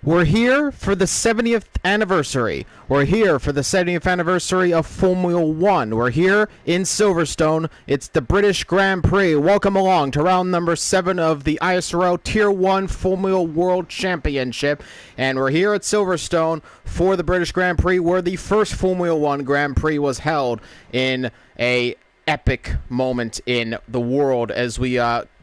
We're here for the 70th anniversary. We're here for the 70th anniversary of Formula One. We're here in Silverstone. It's the British Grand Prix. Welcome along to round number 7 of the ISRL Tier 1 Formula World Championship. And we're here at Silverstone for the British Grand Prix, where the first Formula One Grand Prix was held in a epic moment in the world as we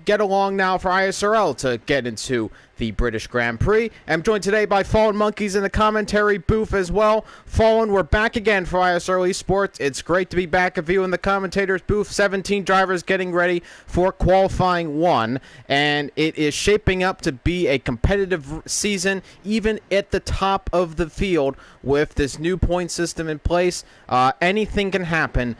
get along now for ISRL to get into the British Grand Prix. I'm joined today by Fallen Monkeys in the commentary booth as well. Fallen, we're back again for ISRL Esports. It's great to be back with you in the commentators booth. 17 drivers getting ready for qualifying 1, and it is shaping up to be a competitive season, even at the top of the field with this new point system in place. Anything can happen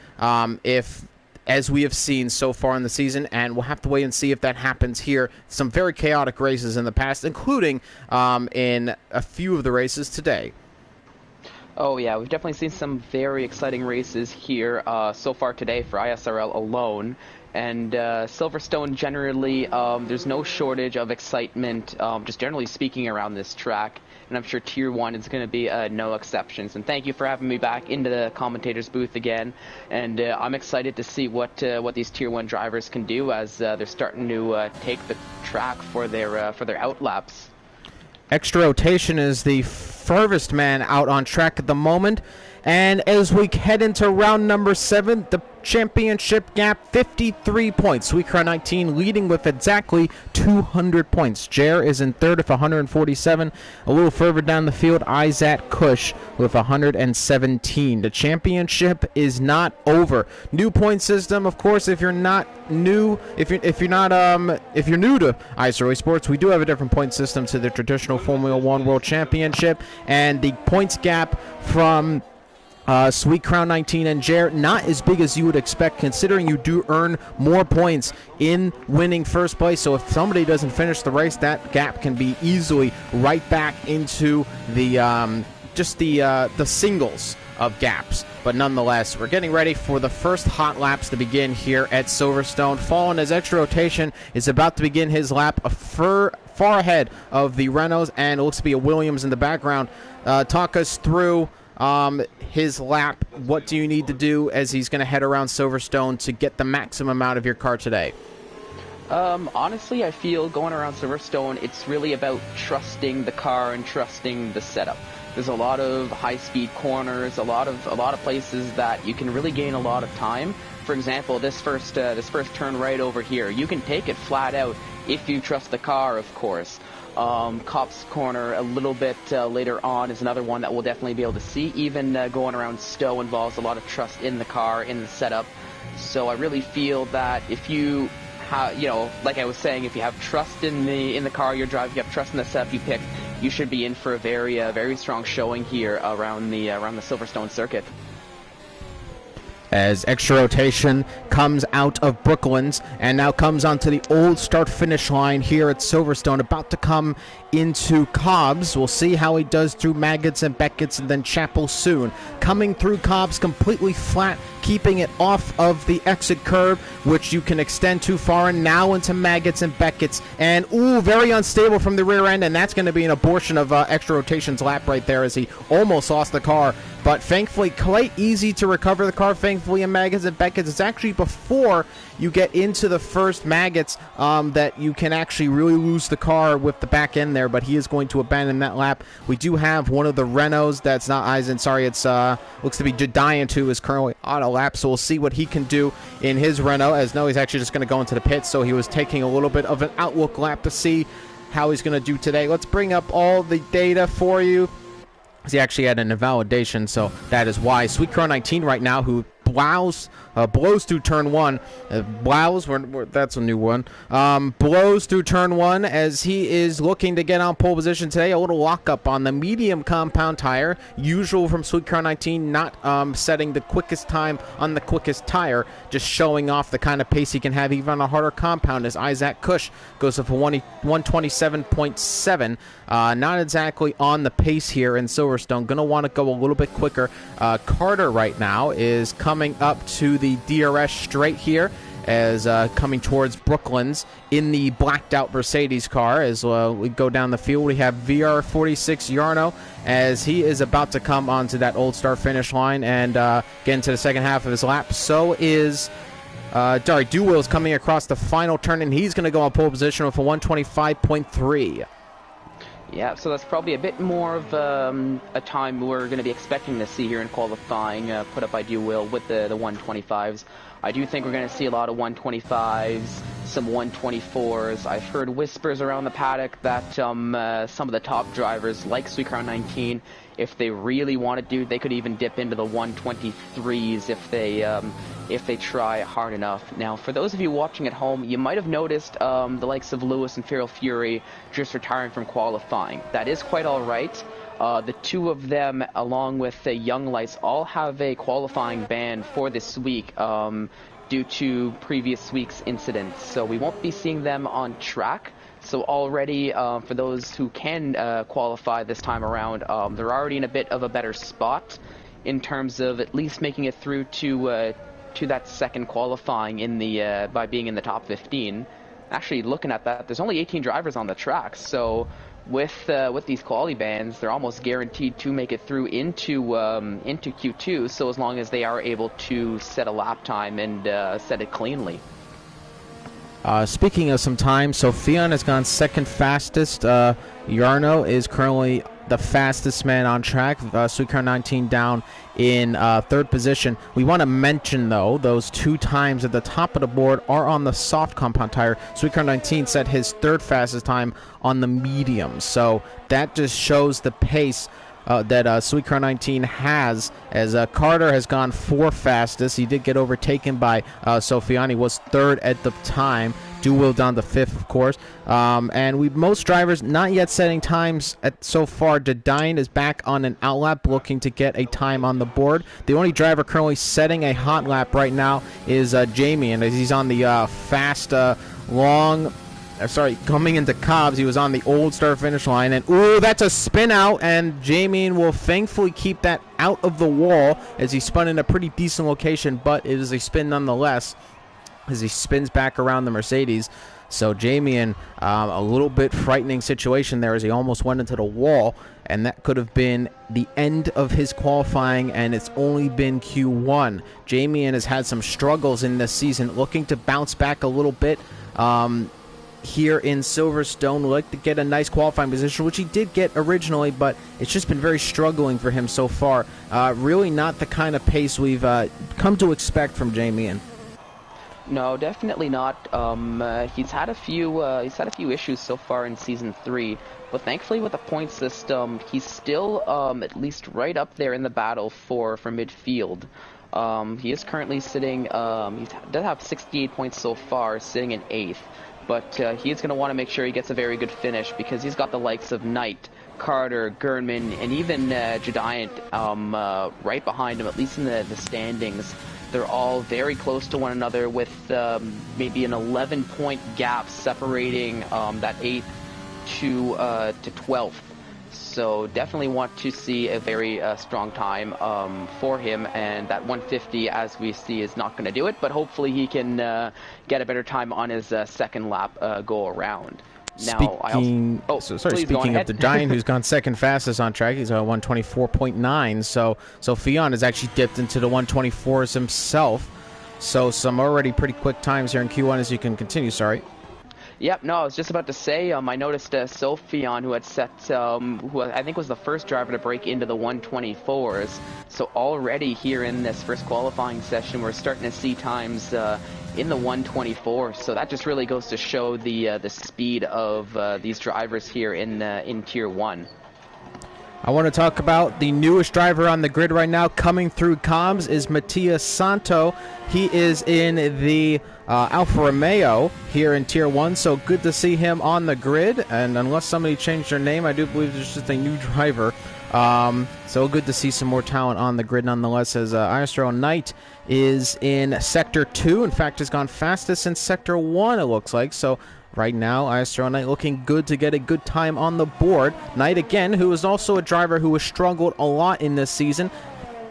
as we have seen so far in the season, and we'll have to wait and see if that happens here. Some very chaotic races in the past, including in a few of the races today. Oh yeah, we've definitely seen some very exciting races here so far today for ISRL alone. And Silverstone generally, there's no shortage of excitement, just generally speaking, around this track. And I'm sure Tier 1 is going to be no exceptions. And thank you for having me back into the commentators booth again. And I'm excited to see what these Tier 1 drivers can do as they're starting to take the track for their out laps. Extra rotation is the furthest man out on track at the moment. And as we head into round number 7, the championship gap, 53 points. Sweetcar 19 leading with exactly 200 points. Jer is in third with 147. A little further down the field, Isaac Kush with 117. The championship is not over. New point system, of course. If you're new to ISRL Esports, we do have a different point system to the traditional Formula One World Championship, and the points gap from Sweet Crown 19 and Jer, not as big as you would expect, considering you do earn more points in winning first place. So if somebody doesn't finish the race, that gap can be easily right back into the the singles of gaps. But nonetheless, we're getting ready for the first hot laps to begin here at Silverstone. Fallen, as extra rotation is about to begin his lap far ahead of the Renaults, and it looks to be a Williams in the background. Talk us through his lap. What do you need to do as he's going to head around Silverstone to get the maximum out of your car today? Honestly, I feel going around Silverstone, it's really about trusting the car and trusting the setup. There's a lot of high-speed corners, a lot of places that you can really gain a lot of time. For example, this first turn right over here, you can take it flat out if you trust the car, of course. Cops Corner a little bit later on is another one that we'll definitely be able to see. Even going around Stowe involves a lot of trust in the car, in the setup. So I really feel that if you like I was saying, if you have trust in the car you're driving, you have trust in the setup you picked, you should be in for a very strong showing here around the Silverstone circuit. As extra rotation comes out of Brooklands and now comes onto the old start-finish line here at Silverstone, about to come into Cobbs. We'll see how he does through Maggots and Beckett's and then Chapel soon. Coming through Cobbs completely flat, keeping it off of the exit curve, which you can extend too far, and now into Maggots and Beckett's. And, very unstable from the rear end, and that's going to be an abortion of extra rotation's lap right there as he almost lost the car. But thankfully, quite easy to recover the car, thankfully, in Maggots and Beckett's. It's actually before you get into the first Maggots that you can actually really lose the car with the back end there, but he is going to abandon that lap. We do have one of the Renaults, that's not Eisen, sorry, it's looks to be Jediant, who is currently on a lap, so we'll see what he can do in his Renault, as no, he's actually just going to go into the pits, so he was taking a little bit of an outlook lap to see how he's going to do today. Let's bring up all the data for you. He actually had an invalidation, so that is why. Sweet Crow 19 right now, who blows through turn 1. That's a new one. Blows through turn 1 as he is looking to get on pole position today. A little lockup on the medium compound tire. Usual from Sweet Crow 19, not setting the quickest time on the quickest tire, just showing off the kind of pace he can have even on a harder compound, as Isaac Kush goes up for 127.7. Not exactly on the pace here in Silverstone. Going to want to go a little bit quicker. Carter right now is coming up to the DRS straight here as coming towards Brooklands in the blacked out Mercedes car. As we go down the field, we have VR46 Yarno as he is about to come onto that old start finish line and get into the second half of his lap. So is Duwill's coming across the final turn, and he's going to go on pole position with a 125.3. Yeah, so that's probably a bit more of a time we're going to be expecting to see here in qualifying, put up by Duwill with the 125s. I do think we're going to see a lot of 125s, some 124s. I've heard whispers around the paddock that some of the top drivers, like Suicar 19, if they really wanted to, they could even dip into the 123s if they try hard enough. Now, for those of you watching at home, you might have noticed the likes of Lewis and Feral Fury just retiring from qualifying. That is quite all right. The two of them, along with Young Lights, all have a qualifying ban for this week due to previous week's incidents. So we won't be seeing them on track. So already, for those who can qualify this time around, they're already in a bit of a better spot in terms of at least making it through to that second qualifying in the by being in the top 15. Actually, looking at that, there's only 18 drivers on the track, so with these quality bans, they're almost guaranteed to make it through into Q2. So as long as they are able to set a lap time and set it cleanly. Speaking of some time, so Fion has gone second fastest. Yarno is currently the fastest man on track. Suicar 19 down in third position. We want to mention, though, those two times at the top of the board are on the soft compound tire. Suicar 19 set his third fastest time on the medium. So that just shows the pace that Suicar 19 has, as Carter has gone fourth fastest. He did get overtaken by Sofiani, was third at the time. Duwill down to fifth, of course. And most drivers not yet setting times so far. Dedine is back on an out lap looking to get a time on the board. The only driver currently setting a hot lap right now is Jamie, and as he's on the coming into Cobbs, he was on the old start finish line, and ooh, that's a spin out, and Jamie will thankfully keep that out of the wall as he spun in a pretty decent location, but it is a spin nonetheless as he spins back around the Mercedes. So Jamie a little bit frightening situation there as he almost went into the wall, and that could have been the end of his qualifying, and it's only been Q1. Jamie has had some struggles in this season, looking to bounce back a little bit. Here in Silverstone, would like to get a nice qualifying position, which he did get originally, but it's just been very struggling for him so far. Really not the kind of pace we've come to expect from Jamie. No, definitely not. He's had a few issues so far in season 3, but thankfully with the point system, he's still at least right up there in the battle for midfield. He is currently sitting. He does have 68 points so far, sitting in 8th. But he is going to want to make sure he gets a very good finish because he's got the likes of Knight, Carter, Gernman, and even Giant right behind him, at least in the standings. They're all very close to one another with maybe an 11-point gap separating that 8th to 12th. So definitely want to see a very strong time for him, and that 150, as we see, is not going to do it, but hopefully he can get a better time on his second lap go around. Now, speaking of the Giant, who's gone second fastest on track, he's at 124.9. So Fion has actually dipped into the 124s himself. So some already pretty quick times here in Q1 as you can continue. Sorry. Yep, no, I was just about to say, I noticed Sophion, who had set, who I think was the first driver to break into the 124s. So already here in this first qualifying session, we're starting to see times in the 124. So that just really goes to show the speed of these drivers here in Tier 1. I want to talk about the newest driver on the grid right now coming through comms is Matias Santo. He is in the Alfa Romeo here in Tier 1, so good to see him on the grid. And unless somebody changed their name, I do believe there's just a new driver. So good to see some more talent on the grid nonetheless, as ISRL Knight is in Sector 2. In fact, has gone fastest in Sector 1, it looks like. So right now, ISRL Knight looking good to get a good time on the board. Knight, again, who is also a driver who has struggled a lot in this season,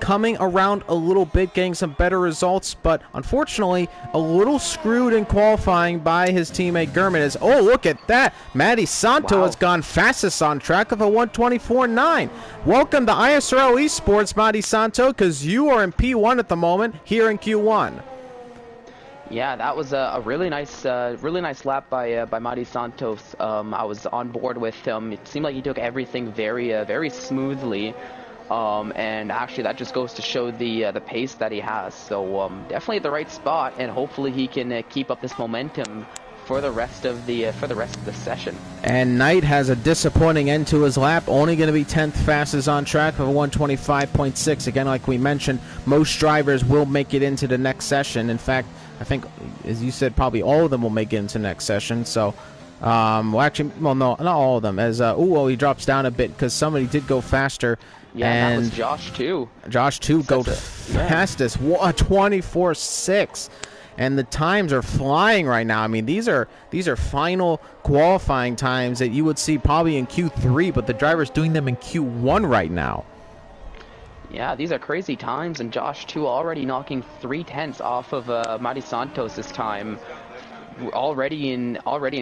coming around a little bit, getting some better results, but unfortunately a little screwed in qualifying by his teammate Gurman. As, oh, look at that, Matty Santo has gone fastest on track of a 1:24.9. Welcome to ISRL Esports, Matty Santo, because you are in P1 at the moment here in Q1. Yeah, that was a really nice lap by Matty Santos. I was on board with him. It seemed like he took everything very smoothly. And actually that just goes to show the pace that he has. So definitely at the right spot, and hopefully he can keep up this momentum for the rest of the session. And Knight has a disappointing end to his lap, only going to be 10th fastest on track of a 1:25.6. Again, like we mentioned, most drivers will make it into the next session. In fact, I think, as you said, probably all of them will make it into next session. So well, actually, well, no, not all of them. As he drops down a bit because somebody did go faster. Yeah, and that was Josh too. Josh too go fastest, 24.6, and the times are flying right now. I mean, these are final qualifying times that you would see probably in Q3, but the driver's doing them in Q1 right now. Yeah, these are crazy times, and Josh too already knocking 3/10 off of Matty Santos this time. Already in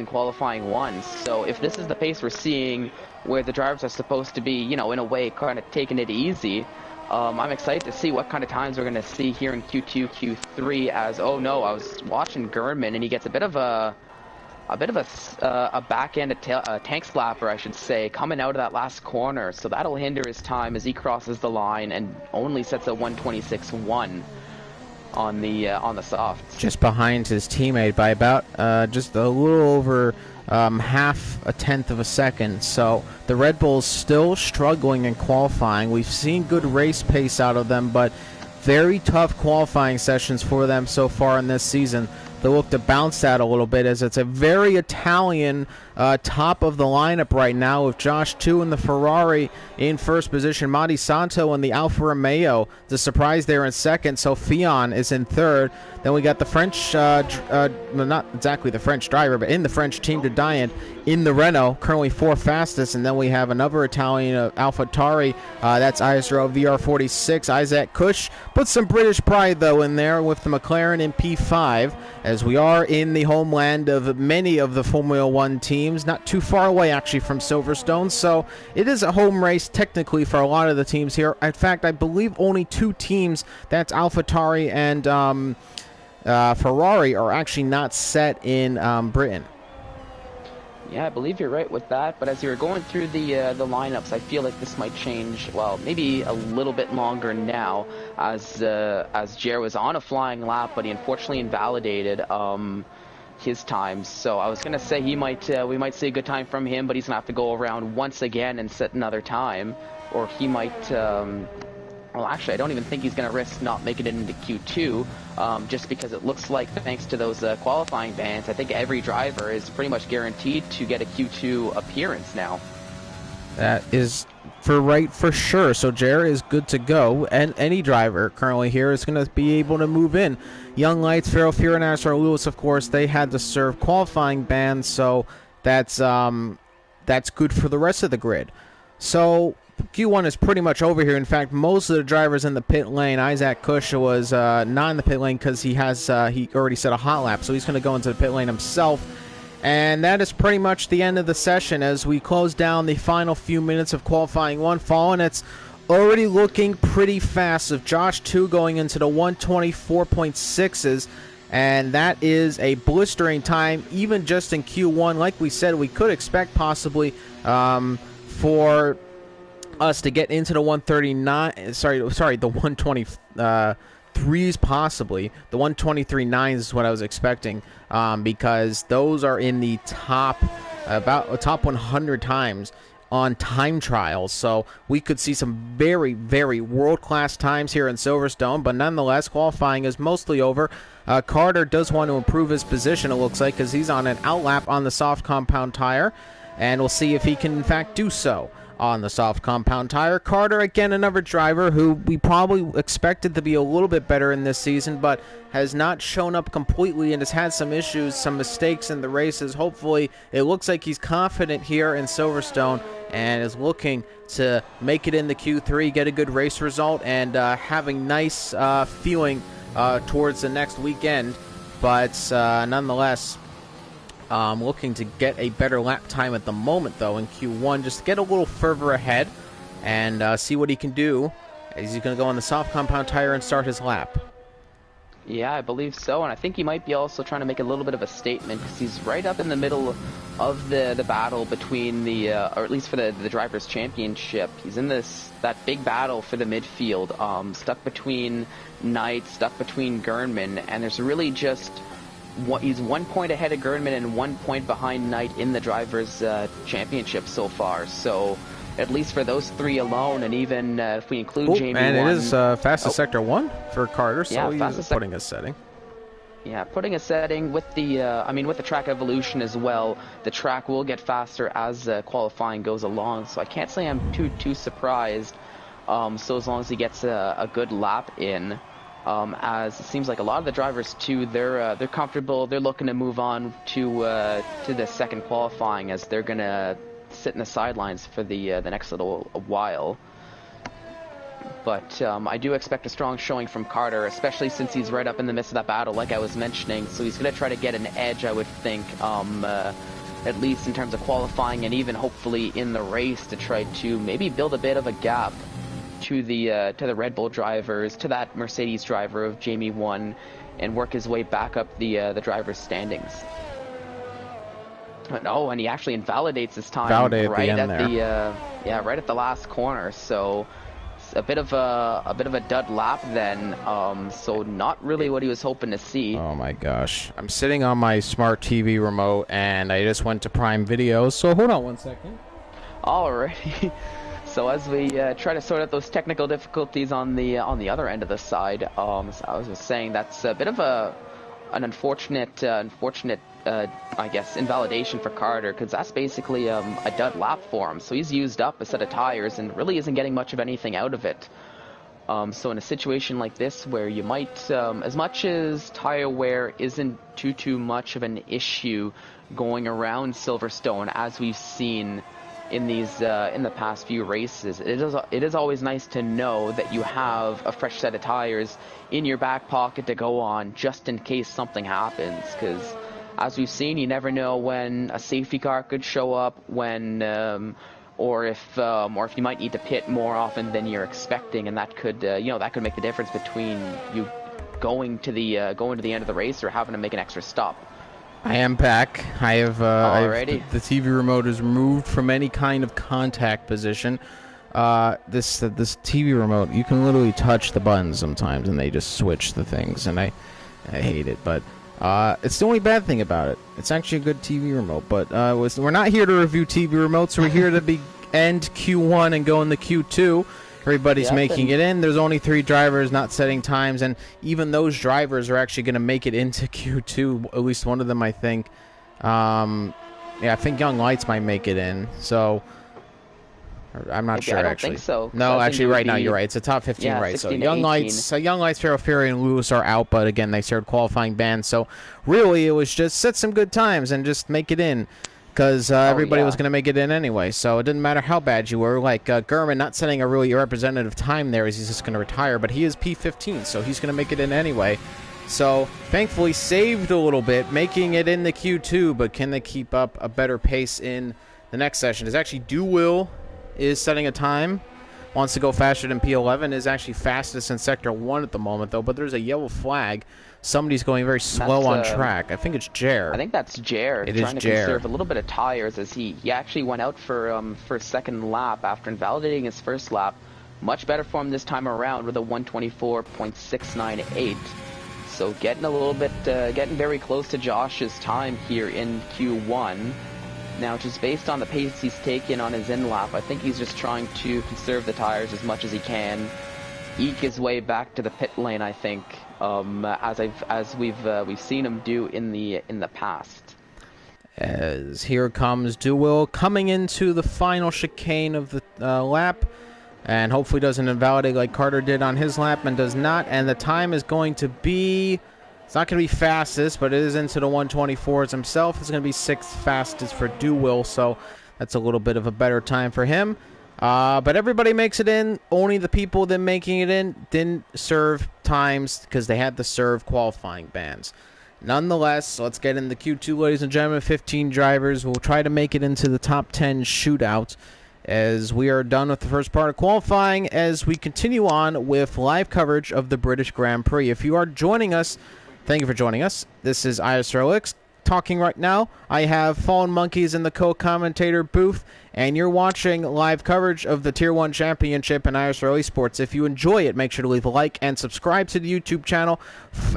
qualifying one. So if this is the pace we're seeing, where the drivers are supposed to be, you know, in a way kind of taking it easy, I'm excited to see what kind of times we're going to see here in Q2, Q3. As I was watching Gurman, and he gets a bit of a back end, a tank slapper, I should say, coming out of that last corner. So that'll hinder his time as he crosses the line and only sets a 1:26.1. on the softs. Just behind his teammate by about just a little over half a tenth of a second. So the Red Bulls still struggling in qualifying. We've seen good race pace out of them, but very tough qualifying sessions for them so far in this season. They look to bounce that a little bit, as it's a very Italian top of the lineup right now, with Josh 2 in the Ferrari in first position, Matty Santo in the Alfa Romeo, the surprise there in second, so Fion is in third. Then we got the French, not exactly the French driver, but in the French team to Diant in the Renault, currently fourth fastest. And then we have another Italian, AlphaTauri, that's ISRL VR46, Isaac Kush. Put some British pride, though, in there with the McLaren in P5, as we are in the homeland of many of the Formula One teams, not too far away, actually, from Silverstone. So it is a home race, technically, for a lot of the teams here. In fact, I believe only two teams, that's AlphaTauri and Ferrari, are actually not set in Britain. Yeah, I believe you're right with that, but as you're going through the lineups, I feel like this might change, well, maybe a little bit longer now, as Jer was on a flying lap, but he unfortunately invalidated his times. So I was going to say we might see a good time from him, but he's going to have to go around once again and set another time, or he might... well, actually, I don't even think he's going to risk not making it into Q2, just because it looks like, thanks to those qualifying bans, I think every driver is pretty much guaranteed to get a Q2 appearance now. That is for sure. So Jer is good to go, and any driver currently here is going to be able to move in. Young Lights, Farrell Fear, and Astor Lewis, of course, they had to serve qualifying bans, so that's good for the rest of the grid. So Q1 is pretty much over here. In fact, most of the drivers in the pit lane, Isaac Kush was not in the pit lane because he already set a hot lap, so he's going to go into the pit lane himself. And that is pretty much the end of the session as we close down the final few minutes of qualifying one fall, and it's already looking pretty fast, with Josh 2 going into the 124.6s, and that is a blistering time even just in Q1. Like we said, we could expect possibly for us to get into the 123s possibly. The 123.9s is what I was expecting, because those are in the top 100 times on time trials. So we could see some very, very world-class times here in Silverstone, but nonetheless, qualifying is mostly over. Carter does want to improve his position, it looks like, because he's on an outlap on the soft compound tire, and we'll see if he can in fact do so. on the soft compound tire. Carter, again, another driver who we probably expected to be a little bit better in this season, but has not shown up completely and has had some issues, some mistakes in the races. Hopefully, it looks like he's confident here in Silverstone and is looking to make it in the Q3, get a good race result, and have a nice feeling towards the next weekend. But nonetheless, looking to get a better lap time at the moment, though, in Q1, just to get a little further ahead and see what he can do. Is he going to go on the soft compound tire and start his lap? Yeah, I believe so, and I think he might be also trying to make a little bit of a statement, because he's right up in the middle of the battle between the, or at least for the Drivers' Championship. He's in that big battle for the midfield, stuck between Knight, stuck between Gernman, and there's really just... He's 1 point ahead of Gernman and 1 point behind Knight in the Drivers' Championship so far, so... At least for those three alone, and even if we include Jamie and 1... it is fastest sector 1 for Carter, so yeah, he's putting a setting. Yeah, putting a setting with the, with the track evolution as well. The track will get faster as qualifying goes along, so I can't say I'm too surprised. So as long as he gets a good lap in, as it seems like a lot of the drivers too, they're comfortable. They're looking to move on to the second qualifying, as they're gonna sit in the sidelines for the next little while. But I do expect a strong showing from Carter, especially since he's right up in the midst of that battle, like I was mentioning. So he's going to try to get an edge, I would think, at least in terms of qualifying, and even hopefully in the race, to try to maybe build a bit of a gap to the Red Bull drivers, to that Mercedes driver of Jamie 1, and work his way back up the drivers' standings. Oh, and he actually invalidates his time right at the last corner. So a bit of a dud lap then. So not really what he was hoping to see. Oh my gosh! I'm sitting on my smart TV remote, and I just went to Prime Video. So hold on 1 second. Alrighty. So as we try to sort out those technical difficulties on the other end of the side, so I was just saying that's a bit of an unfortunate I guess, invalidation for Carter, because that's basically a dud lap for him. So he's used up a set of tires and really isn't getting much of anything out of it. So in a situation like this, where you might, as much as tire wear isn't too much of an issue going around Silverstone, as we've seen in these in the past few races, it is always nice to know that you have a fresh set of tires in your back pocket to go on, just in case something happens, because as we've seen, you never know when a safety car could show up, when or if you might need to pit more often than you're expecting, and that could that could make the difference between you going to the end of the race or having to make an extra stop. I am back. I have the TV remote is removed from any kind of contact position. This TV remote, you can literally touch the buttons sometimes, and they just switch the things, and I hate it, but. It's the only bad thing about it. It's actually a good TV remote, but we're not here to review TV remotes. We're here to end Q1 and go into Q2. Everybody's making it in. There's only 3 drivers not setting times, and even those drivers are actually going to make it into Q2. At least one of them, I think. I think Young Lights might make it in. So I'm not sure. I don't actually think so. No, actually, right now you're right. It's a top 15, right? So Young Lights, Ferrari, and Lewis are out, but again, they started qualifying bans. So really, it was just set some good times and just make it in, because everybody was going to make it in anyway. So it didn't matter how bad you were. Like Gurman not setting a really representative time there, as he's just going to retire, but he is P15, so he's going to make it in anyway. So thankfully saved a little bit, making it in the Q2, but can they keep up a better pace in the next session? Is actually Duwill is setting a time, wants to go faster than P11, is actually fastest in Sector 1 at the moment, though, but there's a yellow flag. Somebody's going very slow on track. I think it's Jer. I think that's Jer. Trying to conserve a little bit of tires, as he actually went out for a second lap after invalidating his first lap. Much better for him this time around with a 124.698. So getting a little bit, getting very close to Josh's time here in Q1. Now, just based on the pace he's taken on his in-lap, I think he's just trying to conserve the tires as much as he can, eke his way back to the pit lane, I think, as we've seen him do in the past. As here comes Duwill coming into the final chicane of the lap, and hopefully doesn't invalidate like Carter did on his lap, and does not. And the time is going to be, it's not going to be fastest, but it is into the 124s himself. It's going to be 6th fastest for Dewell, so that's a little bit of a better time for him. But everybody makes it in. Only the people that making it in didn't serve times because they had to serve qualifying bans. Nonetheless, let's get in the Q2, ladies and gentlemen. 15 drivers will try to make it into the top 10 shootout as we are done with the first part of qualifying, as we continue on with live coverage of the British Grand Prix. If you are joining us, thank you for joining us. This is ISRL Esports talking right now. I have Fallen Monkeys in the co-commentator booth, and you're watching live coverage of the Tier 1 Championship in ISRL Esports. If you enjoy it, make sure to leave a like and subscribe to the YouTube channel,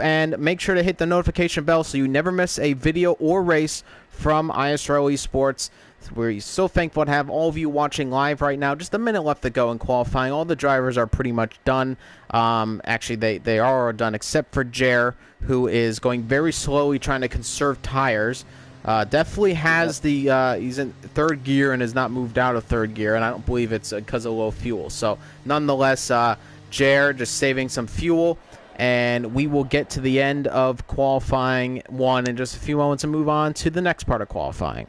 and make sure to hit the notification bell so you never miss a video or race from ISRL Esports. We're so thankful to have all of you watching live right now. Just a minute left to go in qualifying. All the drivers are pretty much done. Actually, they are done except for Jer, who is going very slowly trying to conserve tires. Definitely has the he's in 3rd gear and has not moved out of 3rd gear, and I don't believe it's because of low fuel. So nonetheless, Jer just saving some fuel, and we will get to the end of qualifying 1 in just a few moments and move on to the next part of qualifying.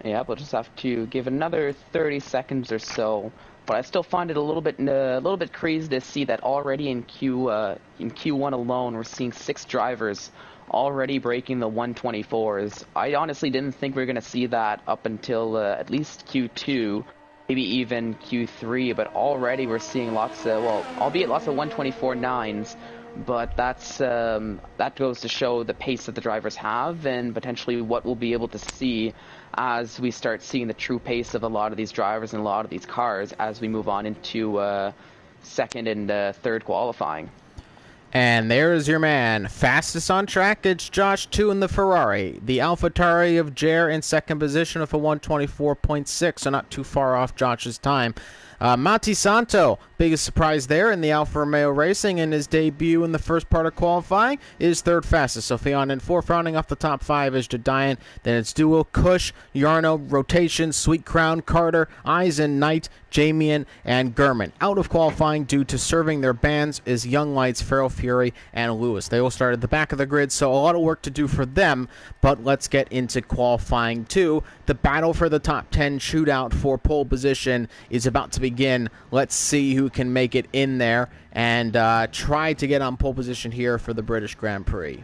Yeah, we'll just have to give another 30 seconds or so. But I still find it a little bit crazy to see that already in Q1 alone, we're seeing 6 drivers already breaking the 124s. I honestly didn't think we were going to see that up until at least Q2, maybe even Q3. But already we're seeing lots of, well, albeit lots of 124.9s. But that goes to show the pace that the drivers have, and potentially what we'll be able to see as we start seeing the true pace of a lot of these drivers and a lot of these cars as we move on into 2nd and 3rd qualifying. And there is your man. Fastest on track, it's Josh 2 in the Ferrari. The AlphaTauri of Jer in 2nd position with a 124.6, so not too far off Josh's time. Mati Santo, biggest surprise there in the Alfa Romeo Racing in his debut in the first part of qualifying, is 3rd fastest. So Fionn in 4th, rounding off the top 5 is Jedian. Then it's Duo, Kush, Yarno, Rotation, Sweet Crown, Carter, Eisen, Knight, Jamian, and Gurman. Out of qualifying due to serving their bans is Young Lights, Feral Fury, and Lewis. They all start at the back of the grid, so a lot of work to do for them, but let's get into qualifying 2. The battle for the top 10 shootout for pole position is about to begin. Let's see who can make it in there and try to get on pole position here for the British Grand Prix.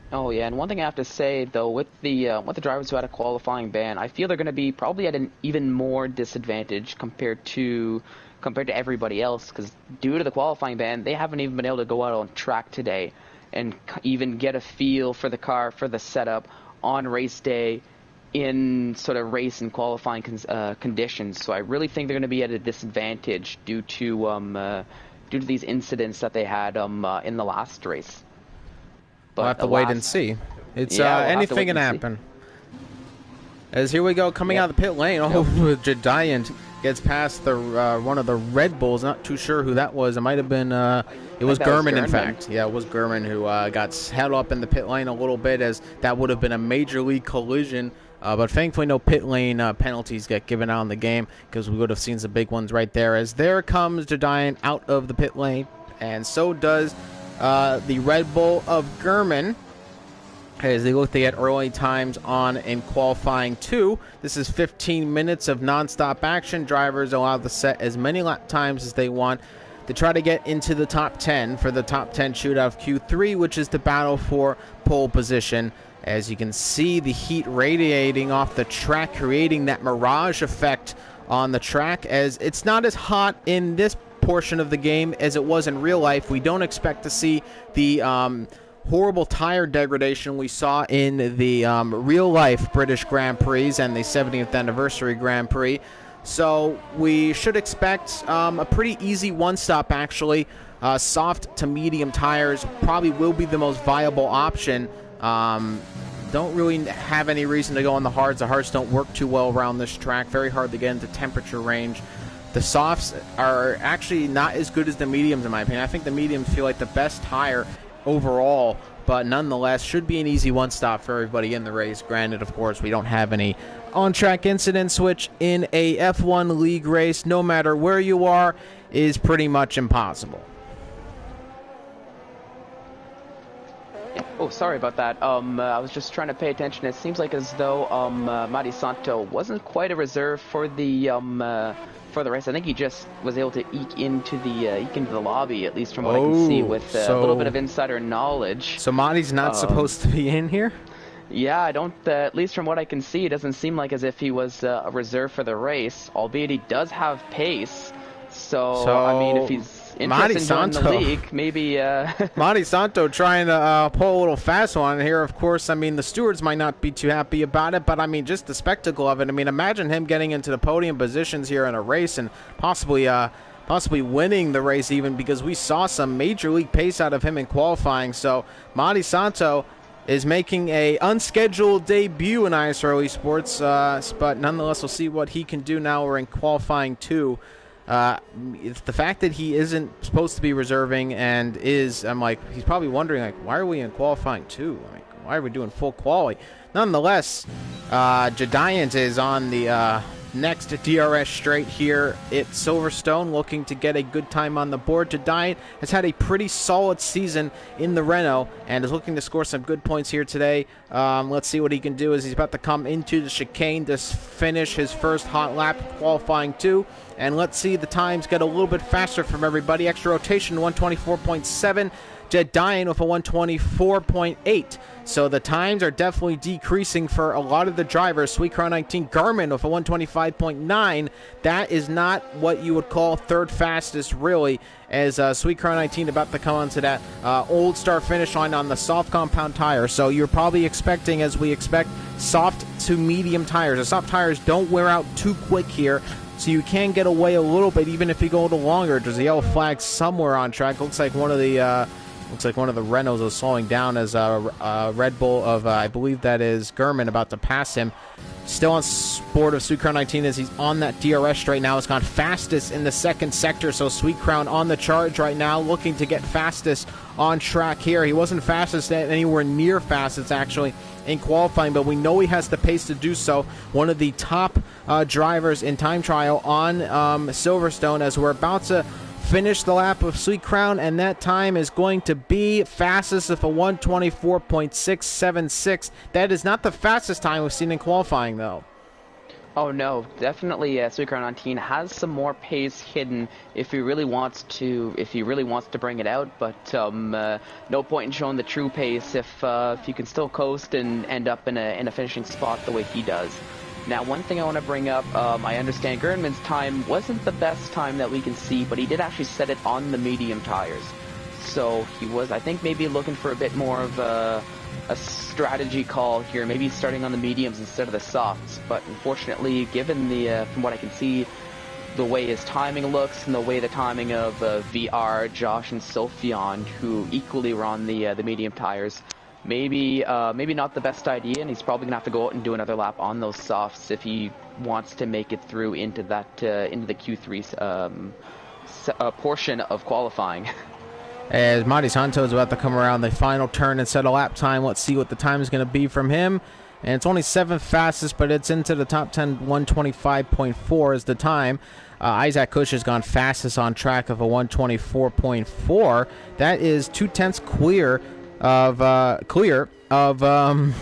Oh yeah, and one thing I have to say though, with the drivers who had a qualifying ban, I feel they're going to be probably at an even more disadvantage compared to everybody else, because due to the qualifying ban, they haven't even been able to go out on track today and even get a feel for the car, for the setup on race day in sort of race and qualifying conditions. So I really think they're going to be at a disadvantage due to these incidents that they had in the last race. But we'll have to wait and see. It's anything can happen. As here we go, coming out of the pit lane. Oh, Jediant gets past the one of the Red Bulls. Not too sure who that was. It might have been. It was Gurman, in fact. Yeah, it was Gurman who got held up in the pit lane a little bit, as that would have been a major league collision. But thankfully, no pit lane penalties get given out in the game, because we would have seen some big ones right there. As there comes Jediant out of the pit lane, and so does the Red Bull of Gurman, as they look to get early times on in qualifying 2. This is 15 minutes of non-stop action. Drivers allowed to set as many lap times as they want to try to get into the top 10 for the top 10 shootout of Q3, which is the battle for pole position. As you can see, the heat radiating off the track, creating that mirage effect on the track, as it's not as hot in this portion of the game as it was in real life. We don't expect to see the horrible tire degradation we saw in the real-life British Grand Prix and the 70th anniversary Grand Prix. So we should expect a pretty easy one-stop, actually. Soft to medium tires probably will be the most viable option. Don't really have any reason to go on the hards. The hards don't work too well around this track. Very hard to get into temperature range. The softs are actually not as good as the mediums, in my opinion. I think the mediums feel like the best tire overall, but nonetheless should be an easy one-stop for everybody in the race. Granted, of course, we don't have any on-track incidents, which in a F1 league race, no matter where you are, is pretty much impossible. Oh, sorry about that. I was just trying to pay attention. It seems like as though Madi Santo wasn't quite a reserve for the race. I think he just was able to eke into the lobby, at least from what I can see, with a little bit of insider knowledge. So Madi's not supposed to be in here? Yeah, I don't. At least from what I can see, it doesn't seem like as if he was a reserve for the race. Albeit he does have pace. So I mean, if he's interested in joining the league, maybe Madi Santo trying to pull a little fast one here. Of course, I mean, the stewards might not be too happy about it, but I mean, just the spectacle of it. I mean, imagine him getting into the podium positions here in a race and possibly winning the race even, because we saw some major league pace out of him in qualifying. So Madi Santo is making a unscheduled debut in ISRL Esports, but nonetheless, we'll see what he can do now. We're in qualifying 2. It's the fact that he isn't supposed to be reserving and I'm like, he's probably wondering, like, why are we in qualifying 2? Like, why are we doing full quali? Nonetheless, Jediant is on the next DRS straight here at Silverstone, looking to get a good time on the board. Jediant has had a pretty solid season in the Renault and is looking to score some good points here today. Let's see what he can do as he's about to come into the chicane to finish his first hot lap, qualifying 2. And let's see the times get a little bit faster from everybody. Extra rotation, 124.7. Jediant with a 124.8. So the times are definitely decreasing for a lot of the drivers. Sweet Crown 19, Garmin with a 125.9. That is not what you would call third fastest, really, as Sweet Crown 19 about to come onto that old start finish line on the soft compound tire. So you're probably expecting, as we expect, soft to medium tires. The soft tires don't wear out too quick here, so you can get away a little bit even if you go a little longer. There's a yellow flag somewhere on track. Looks like one of the Renaults is slowing down as Red Bull of, I believe that is Gurman, about to pass him. Still on board of Sweet Crown 19 as he's on that DRS right now. It's gone fastest in the second sector, so Sweet Crown on the charge right now, looking to get fastest on track here. He wasn't fastest anywhere near fastest, actually, in qualifying, but we know he has the pace to do so. One of the top drivers in time trial on Silverstone, as we're about to finish the lap of Sweet Crown, and that time is going to be fastest of a 124.676. That is not the fastest time we've seen in qualifying, though. Oh no, definitely Sweet Crown 19 has some more pace hidden if he really wants to bring it out, but no point in showing the true pace if you can still coast and end up in a finishing spot the way he does. Now, one thing I want to bring up, I understand Gernman's time wasn't the best time that we can see, but he did actually set it on the medium tires. So he was, I think, maybe looking for a bit more of a strategy call here, maybe starting on the mediums instead of the softs. But unfortunately, given from what I can see, the way his timing looks and the way the timing of VR, Josh, and Sophion, who equally were on the medium tires, maybe not the best idea, and he's probably gonna have to go out and do another lap on those softs if he wants to make it through into the Q3 portion of qualifying. As Madi Santo is about to come around the final turn and set a lap time, let's see what the time is going to be from him. And it's only 7th fastest, but it's into the top 10. 125.4 is the time. Isaac Kush has gone fastest on track of a 124.4. That is 0.2 clear of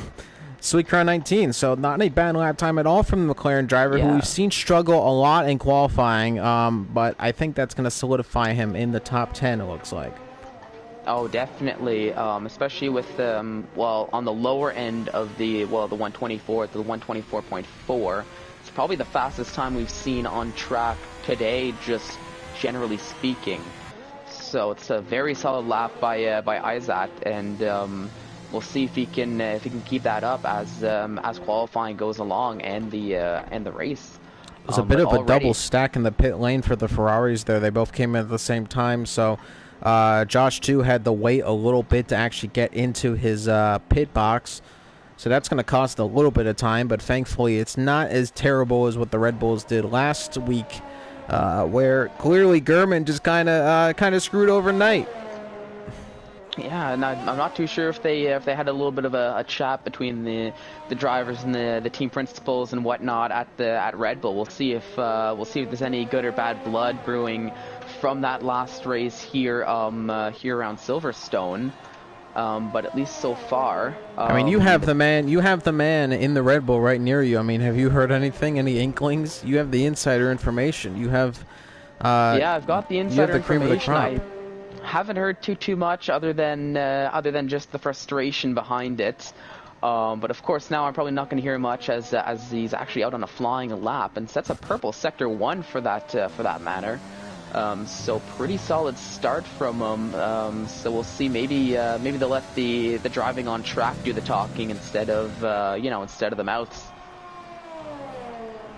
Sweet Crown 19. So not a bad lap time at all from the McLaren driver, who we've seen struggle a lot in qualifying. But I think that's going to solidify him in the top 10, it looks like. Oh, definitely, especially with, on the lower end of the 124 to the 124.4. It's probably the fastest time we've seen on track today, just generally speaking. So it's a very solid lap by Isaac, and we'll see if he can keep that up as qualifying goes along and the race. There's a bit of a double stack in the pit lane for the Ferraris there. They both came in at the same time, so Josh too had to wait a little bit to actually get into his pit box. So that's going to cost a little bit of time, but thankfully it's not as terrible as what the Red Bulls did last week, where clearly Gurman just kind of screwed overnight. Yeah, and I'm not too sure if they had a little bit of a chat between the drivers and the team principals and whatnot at Red Bull. We'll see if there's any good or bad blood brewing from that last race here here around Silverstone. But at least so far, I mean, you have the man in the Red Bull right near you. I mean, have you heard anything? Any inklings? You have the insider information. You have. Yeah, I've got the insider the cream of the information. crop. I haven't heard too much other than just the frustration behind it. But of course, now I'm probably not going to hear much as he's actually out on a flying lap and sets a purple sector 1 for that matter. So pretty solid start from him. So we'll see. Maybe they'll let the driving on track do the talking instead of the mouths.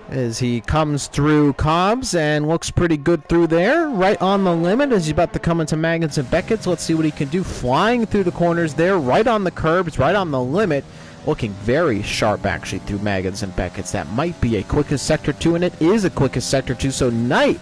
As he comes through Cobbs and looks pretty good through there, right on the limit as he's about to come into Magnus and Beckett's. Let's see what he can do, flying through the corners there, right on the curbs, right on the limit, looking very sharp actually through Magnus and Beckett's. That might be a quickest sector 2, and it is a quickest sector 2, so Knight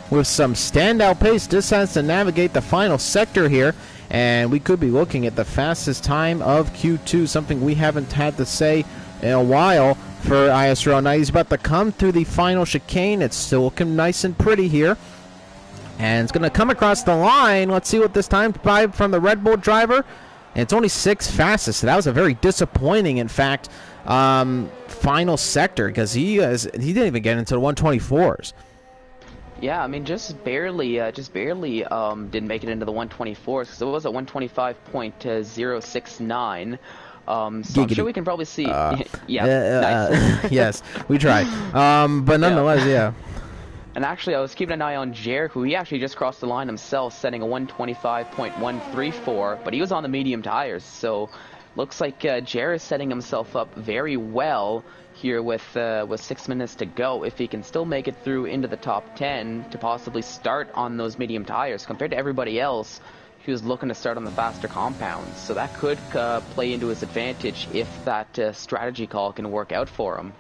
with some standout pace decides to navigate the final sector here, and we could be looking at the fastest time of Q2, something we haven't had to say in a while for ISRL. Now he's about to come through the final chicane. It's still looking nice and pretty here, and it's going to come across the line. Let's see what this time by from the Red Bull driver, and it's only 6th fastest, so that was a very disappointing, in fact, final sector, because he didn't even get into the 124s. Yeah, I mean, just barely didn't make it into the 124s, because it was a 125.069. So Giggity. I'm sure we can probably see. Nice. Yes, we tried. But nonetheless, yeah. And actually, I was keeping an eye on Jer, who he actually just crossed the line himself, setting a 125.134, but he was on the medium tires, so looks like Jer is setting himself up very well here with 6 minutes to go. If he can still make it through into the top 10 to possibly start on those medium tires compared to everybody else who's looking to start on the faster compounds. So that could play into his advantage if that strategy call can work out for him.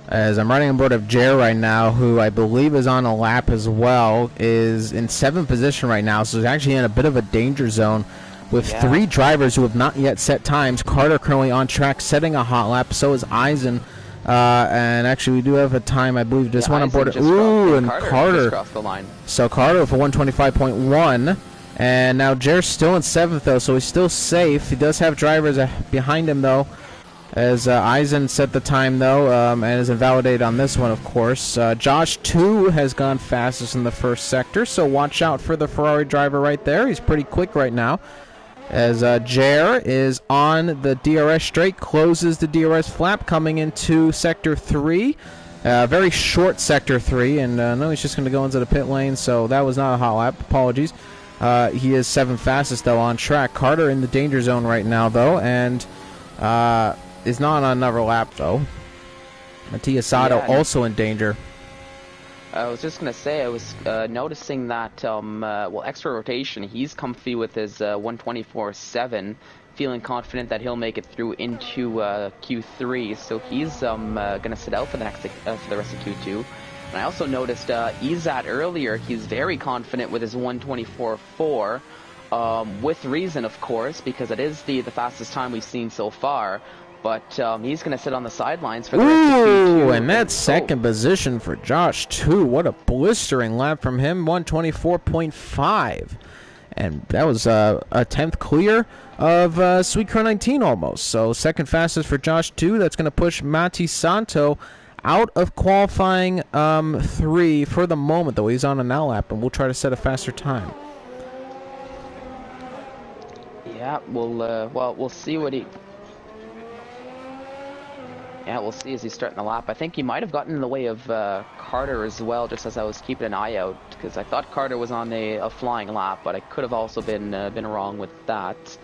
As I'm riding on board of Jer right now, who I believe is on a lap as well, is in 7th position right now, so he's actually in a bit of a danger zone with 3 drivers who have not yet set times. Carter currently on track setting a hot lap, so is Eisen. And actually we do have a time, I believe, just one on board. Ooh, and Carter just crossed the line. So Carter for 125.1. And now Jer's still in 7th, though, so he's still safe. He does have drivers behind him, though, as Eisen set the time, though, and is invalidated on this one, of course. Josh, too, has gone fastest in the first sector, so watch out for the Ferrari driver right there. He's pretty quick right now, as Jer is on the DRS straight, closes the DRS flap, coming into Sector 3. Very short Sector 3, and no, he's just going to go into the pit lane, so that was not a hot lap. Apologies. He is 7th fastest, though, on track. Carter in the danger zone right now, though, and is not on another lap, though. Mattia Sato also in danger. I was just going to say, I was noticing that, extra rotation, he's comfy with his 124.7, feeling confident that he'll make it through into Q3, so he's going to sit out for the rest of Q2. And I also noticed Izat earlier, he's very confident with his 124.4, with reason, of course, because it is the fastest time we've seen so far. But he's going to sit on the sidelines for the rest of Q2. And that's second position for Josh, too. What a blistering lap from him, 124.5. And that was a 10th clear of Sweet Crow 19 almost. So second fastest for Josh, too. That's going to push Mati Santo out of qualifying 3 for the moment, though. He's on an L lap, and we'll try to set a faster time. Yeah, we'll see what he... Yeah, we'll see as he's starting the lap. I think he might have gotten in the way of Carter as well, just as I was keeping an eye out, because I thought Carter was on a flying lap, but I could have also been wrong with that.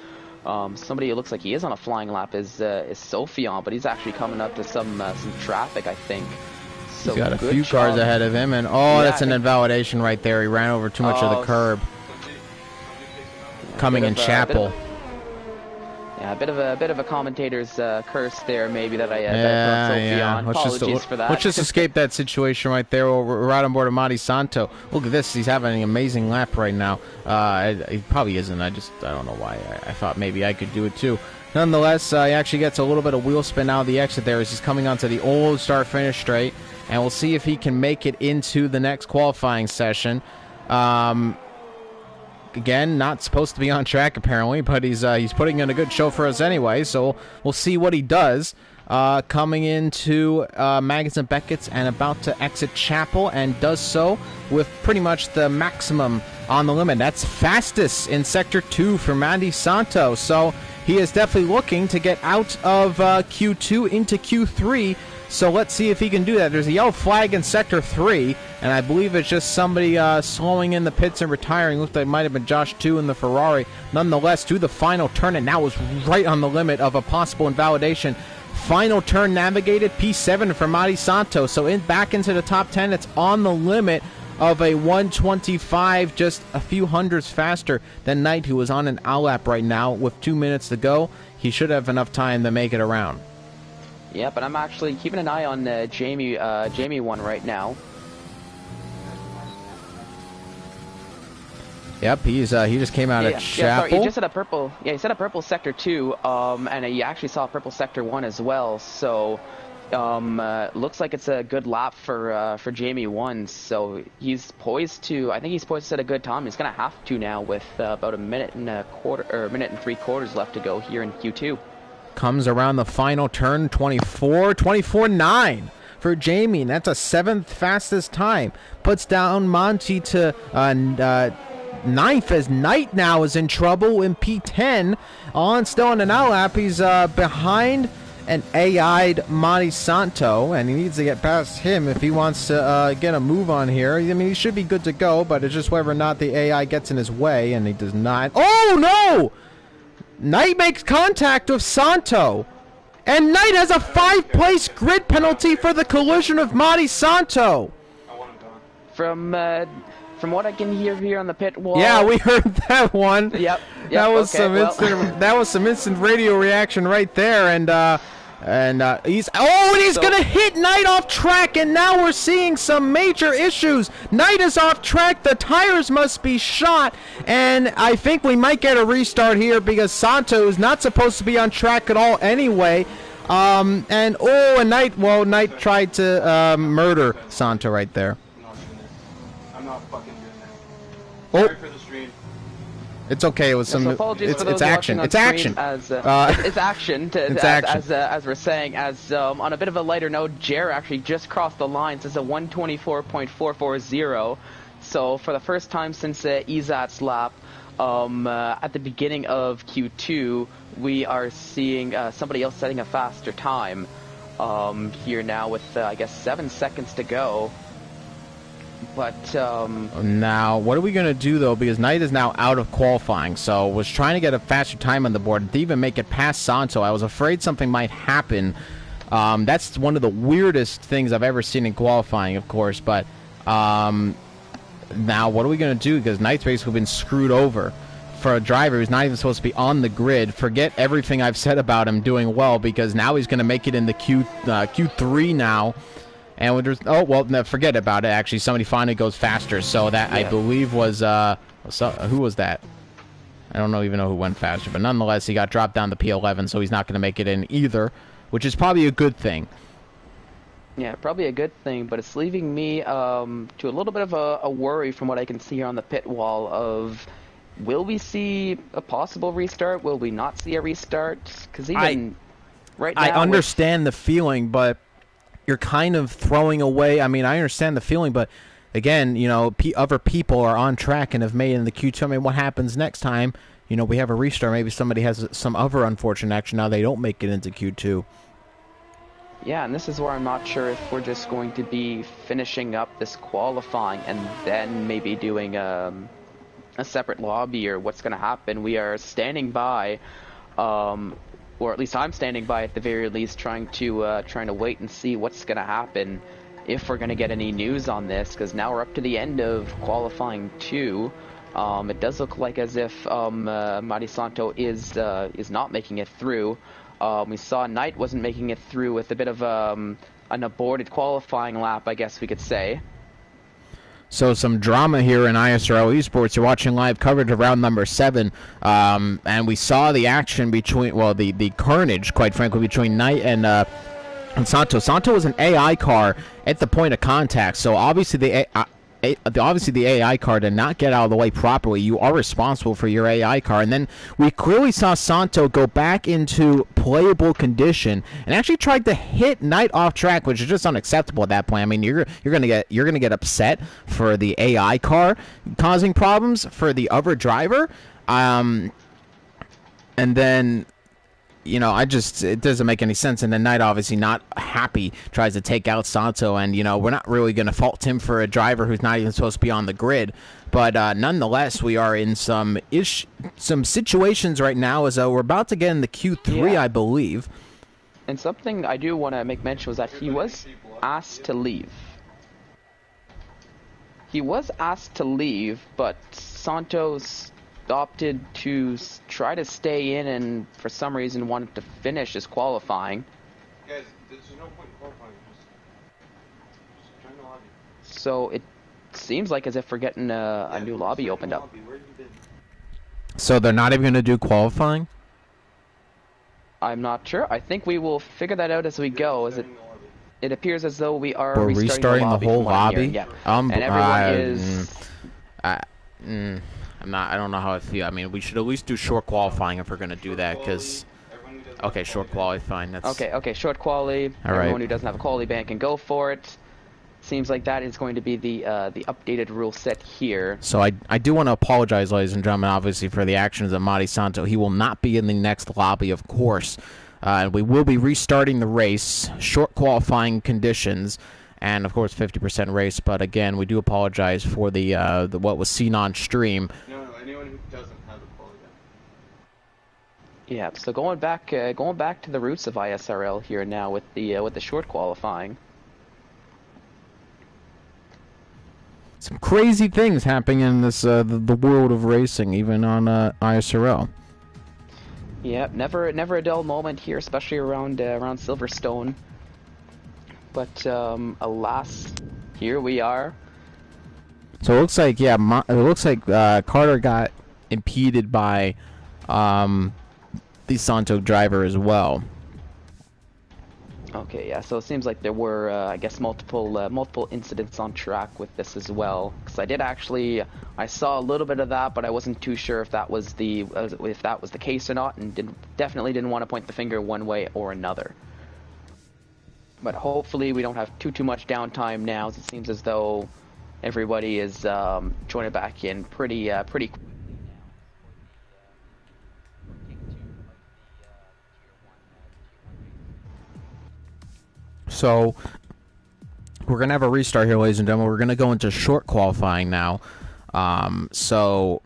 Somebody who looks like he is on a flying lap is Sophion, but he's actually coming up to some traffic, I think. So he's got a few cars ahead of him, and that's an invalidation right there. He ran over too much of the curb. Coming in Chapel. Yeah, a bit of a commentator's curse there, maybe that I put Sophie on. Apologies for that. Let's just escape that situation right there. We're right on board of Mati Santo. Look at this; he's having an amazing lap right now. He probably isn't. I don't know why. I thought maybe I could do it too. Nonetheless, he actually gets a little bit of wheel spin out of the exit there as he's coming onto the old start-finish straight, and we'll see if he can make it into the next qualifying session. Again, not supposed to be on track apparently, but he's putting in a good show for us anyway, so we'll see what he does. Coming into Maggots and Beckett's and about to exit Chapel, and does so with pretty much the maximum on the limit. That's fastest in Sector 2 for Mandy Santos, so he is definitely looking to get out of Q2 into Q3. So let's see if he can do that. There's a yellow flag in Sector 3, and I believe it's just somebody slowing in the pits and retiring. Looks like it might have been Josh 2 in the Ferrari. Nonetheless, to the final turn, and now was right on the limit of a possible invalidation. Final turn navigated, P7 for Mati Santos. So back into the top 10, it's on the limit of a 125, just a few hundreds faster than Knight, who is on an out-lap right now with 2 minutes to go. He should have enough time to make it around. Yeah, but I'm actually keeping an eye on Jamie 1 right now. Yep, he just came out at Chapel. Sorry, he just had a purple. Yeah, he said a purple Sector 2, and he actually saw a purple Sector 1 as well. So, looks like it's a good lap for Jamie 1. So he's poised to. I think he's poised to set a good time. He's gonna have to now with about a minute and minute and 3/4 left to go here in Q2. Comes around the final turn, 24.9 for Jamie, and that's a 7th fastest time. Puts down Monty to 9th as Knight now is in trouble in P10. Still on an out-lap. He's behind an AI'd Monty Santo, and he needs to get past him if he wants to get a move on here. I mean, he should be good to go, but it's just whether or not the AI gets in his way, and he does not. Oh, no! Knight makes contact with Santo, and Knight has a 5-place grid penalty for the collision of Mati Santo. From what I can hear here on the pit wall. Yeah, we heard that one. Yep. That was some instant radio reaction right there, and he's gonna hit Knight off track, and now we're seeing some major issues. Knight is off track, the tires must be shot, and I think we might get a restart here because Santo is not supposed to be on track at all anyway. Knight tried to murder Santo right there. I'm not fucking doing that. Oh. Sorry for the stream. It's okay. It was some. It's action. It's action. It's action. As we're saying, on a bit of a lighter note, Jer actually just crossed the lines as a 124.440. So for the first time since Izat's lap, at the beginning of Q2, we are seeing somebody else setting a faster time. Here now with I guess 7 seconds to go. But now, what are we going to do, though? Because Knight is now out of qualifying, so was trying to get a faster time on the board to even make it past Santo. I was afraid something might happen. That's one of the weirdest things I've ever seen in qualifying, of course. But now, what are we going to do? Because Knight's basically been screwed over for a driver who's not even supposed to be on the grid. Forget everything I've said about him doing well, because now he's going to make it in the Q3 now. And we're just, forget about it. Actually, somebody finally goes faster. So that, I believe, was who was that? I don't even know who went faster. But nonetheless, he got dropped down to P11, so he's not going to make it in either, which is probably a good thing. Yeah, probably a good thing, but it's leaving me to a little bit of a worry from what I can see here on the pit wall of, will we see a possible restart? Will we not see a restart? Because even right now, I understand the feeling, but you're kind of throwing away. I mean, I understand the feeling, but again, other people are on track and have made it in the Q2. I mean, what happens next time? We have a restart. Maybe somebody has some other unfortunate action. Now they don't make it into Q2. Yeah, and this is where I'm not sure if we're just going to be finishing up this qualifying and then maybe doing a separate lobby, or what's going to happen. We are standing by, or at least I'm standing by at the very least, trying to wait and see what's going to happen, if we're going to get any news on this, because now we're up to the end of qualifying 2. It does look like as if Mari Santo is not making it through. We saw Knight wasn't making it through with a bit of an aborted qualifying lap, I guess we could say. So some drama here in ISRL Esports. You're watching live coverage of round number 7, and we saw the action between, well, the carnage, quite frankly, between Knight and Santo. Santo was an AI car at the point of contact, so obviously the AI car did not get out of the way properly. You are responsible for your AI car. And then we clearly saw Santo go back into playable condition and actually tried to hit Knight off track, which is just unacceptable at that point. I mean, you're gonna get upset for the AI car causing problems for the other driver, and then, you know, it doesn't make any sense. And then Knight, obviously not happy, tries to take out Santo. And, you know, we're not really going to fault him for a driver who's not even supposed to be on the grid. But nonetheless, we are in some situations right now as we're about to get in the Q3, yeah. I believe. And something I do want to make mention was that he was asked to leave. He was asked to leave, but Santos opted to try to stay in and for some reason wanted to finish his qualifying. Guys, there's no point in qualifying. Just join the lobby. So it seems like as if we're getting a new lobby opened up. Where have you been? So they're not even going to do qualifying? I'm not sure. I think we will figure that out as we go. As it appears as though we are restarting the whole lobby. Yeah. And everyone is. I don't know how I feel. I mean, we should at least do short qualifying if we're going to do that, because... Okay, short qualifying. That's... Okay, short quali. All right. Everyone who doesn't have a quali ban can go for it. Seems like that is going to be the updated rule set here. So I do want to apologize, ladies and gentlemen, obviously, for the actions of Mari Santo. He will not be in the next lobby, of course. We will be restarting the race, short qualifying conditions, and of course 50% race. But again, we do apologize for the what was seen on stream. No, anyone who doesn't have a quality ban. Yeah, so going back to the roots of ISRL here now with the short qualifying. Some crazy things happening in this the world of racing, even on ISRL. Yeah, never a dull moment here, especially around Silverstone. But alas, here we are. So it looks like, yeah, Carter got impeded by the Santo driver as well. Okay, yeah. So it seems like there were, I guess, multiple incidents on track with this as well. Because I saw a little bit of that, but I wasn't too sure if that was the case or not, and definitely didn't want to point the finger one way or another. But hopefully we don't have too much downtime now, as it seems as though everybody is joining back in pretty quickly. So we're going to have a restart here, ladies and gentlemen. We're going to go into short qualifying now. So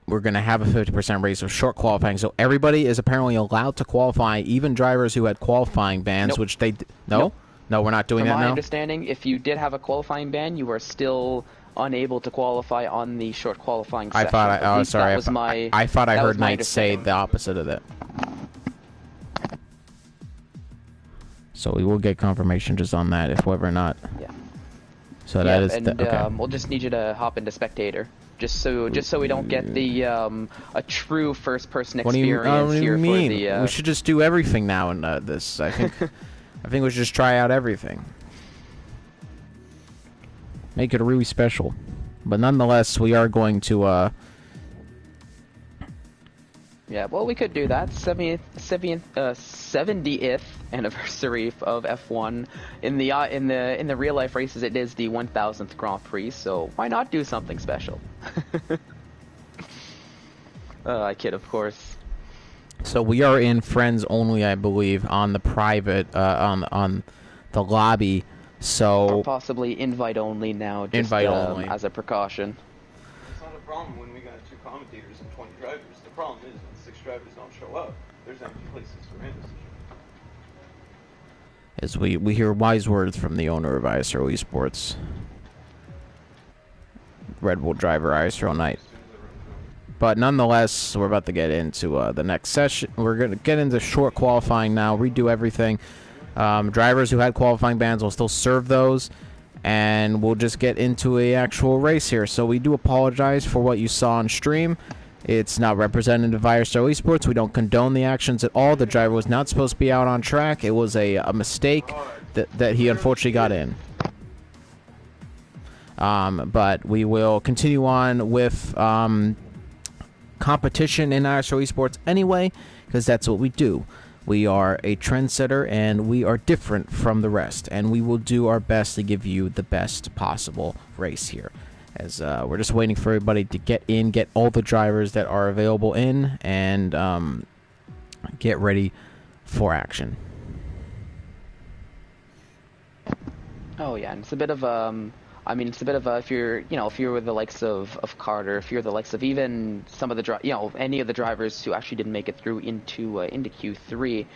we're going to have a 50% race of short qualifying. So everybody is apparently allowed to qualify, even drivers who had qualifying bans, Nope. which they... No? Nope. No, we're not doing that now? From my understanding, if you did have a qualifying ban, you are still unable to qualify on the short qualifying session. I thought I heard Knight say the opposite of that. So we will get confirmation just on that, if whether or not. Yeah. So that is okay. We'll just need you to hop into spectator, just so we don't get the a true first-person experience what do you here mean? for the. We should just do everything now in this. I think I think we should just try out everything. Make it really special. But nonetheless, we are going to Yeah, well, we could do that. 70th anniversary of F1. In the real life races, it is the 1000th Grand Prix. So why not do something special? I kid, of course. So we are in friends only, I believe, on the private on the lobby. So or possibly invite only now, just invite only as a precaution. It's not a problem when we got 2 commentators and 20 drivers. The problem is when 6 drivers don't show up, there's empty places for randoms. As we hear wise words from the owner of ISRL Esports, Red Bull driver ISRL Knight. But nonetheless, we're about to get into the next session. We're going to get into short qualifying now, redo everything. Drivers who had qualifying bans will still serve those, and we'll just get into a actual race here. So we do apologize for what you saw on stream. It's not representative of ISRL Esports. We don't condone the actions at all. The driver was not supposed to be out on track. It was a mistake that he unfortunately got in. But we will continue on with competition in ISRL Esports anyway, because that's what we do. We are a trendsetter, and we are different from the rest, and we will do our best to give you the best possible race here. As we're just waiting for everybody to get in, get all the drivers that are available in, and get ready for action. Oh yeah, and it's a bit of I mean, it's a bit of a, if you're the likes of Carter, if you're the likes of even some of the any of the drivers who actually didn't make it through into Q3,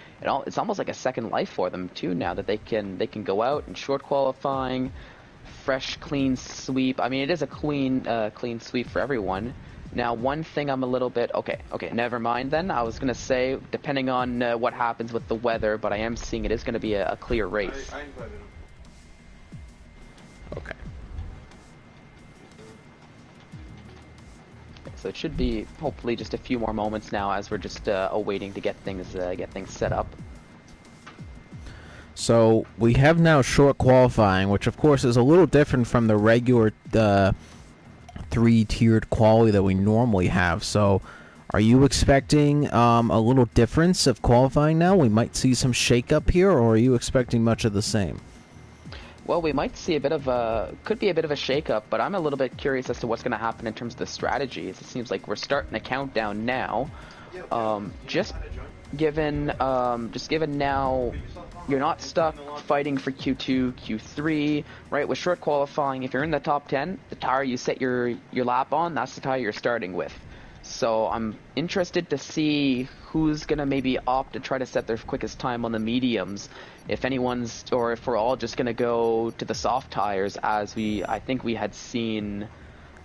it's almost like a second life for them too now that they can go out in short qualifying, fresh clean sweep. I mean, it is a clean sweep for everyone. Now, one thing I'm a little bit okay, never mind then. I was gonna say, depending on what happens with the weather, but I am seeing it is gonna be a clear race. I invited him. Okay. So it should be hopefully just a few more moments now as we're just awaiting to get things set up. So we have now short qualifying, which of course is a little different from the regular three-tiered quality that we normally have. So are you expecting a little difference of qualifying now? We might see some shake-up here, or are you expecting much of the same? Well, we might see could be a bit of a shake-up, but I'm a little bit curious as to what's going to happen in terms of the strategies. It seems like we're starting a countdown now. Just given now you're not stuck fighting for Q2, Q3, right? With short qualifying, if you're in the top 10, the tire you set your lap on, that's the tire you're starting with. So I'm interested to see who's going to maybe opt to try to set their quickest time on the mediums. If anyone's, or if we're all just going to go to the soft tires, as I think we had seen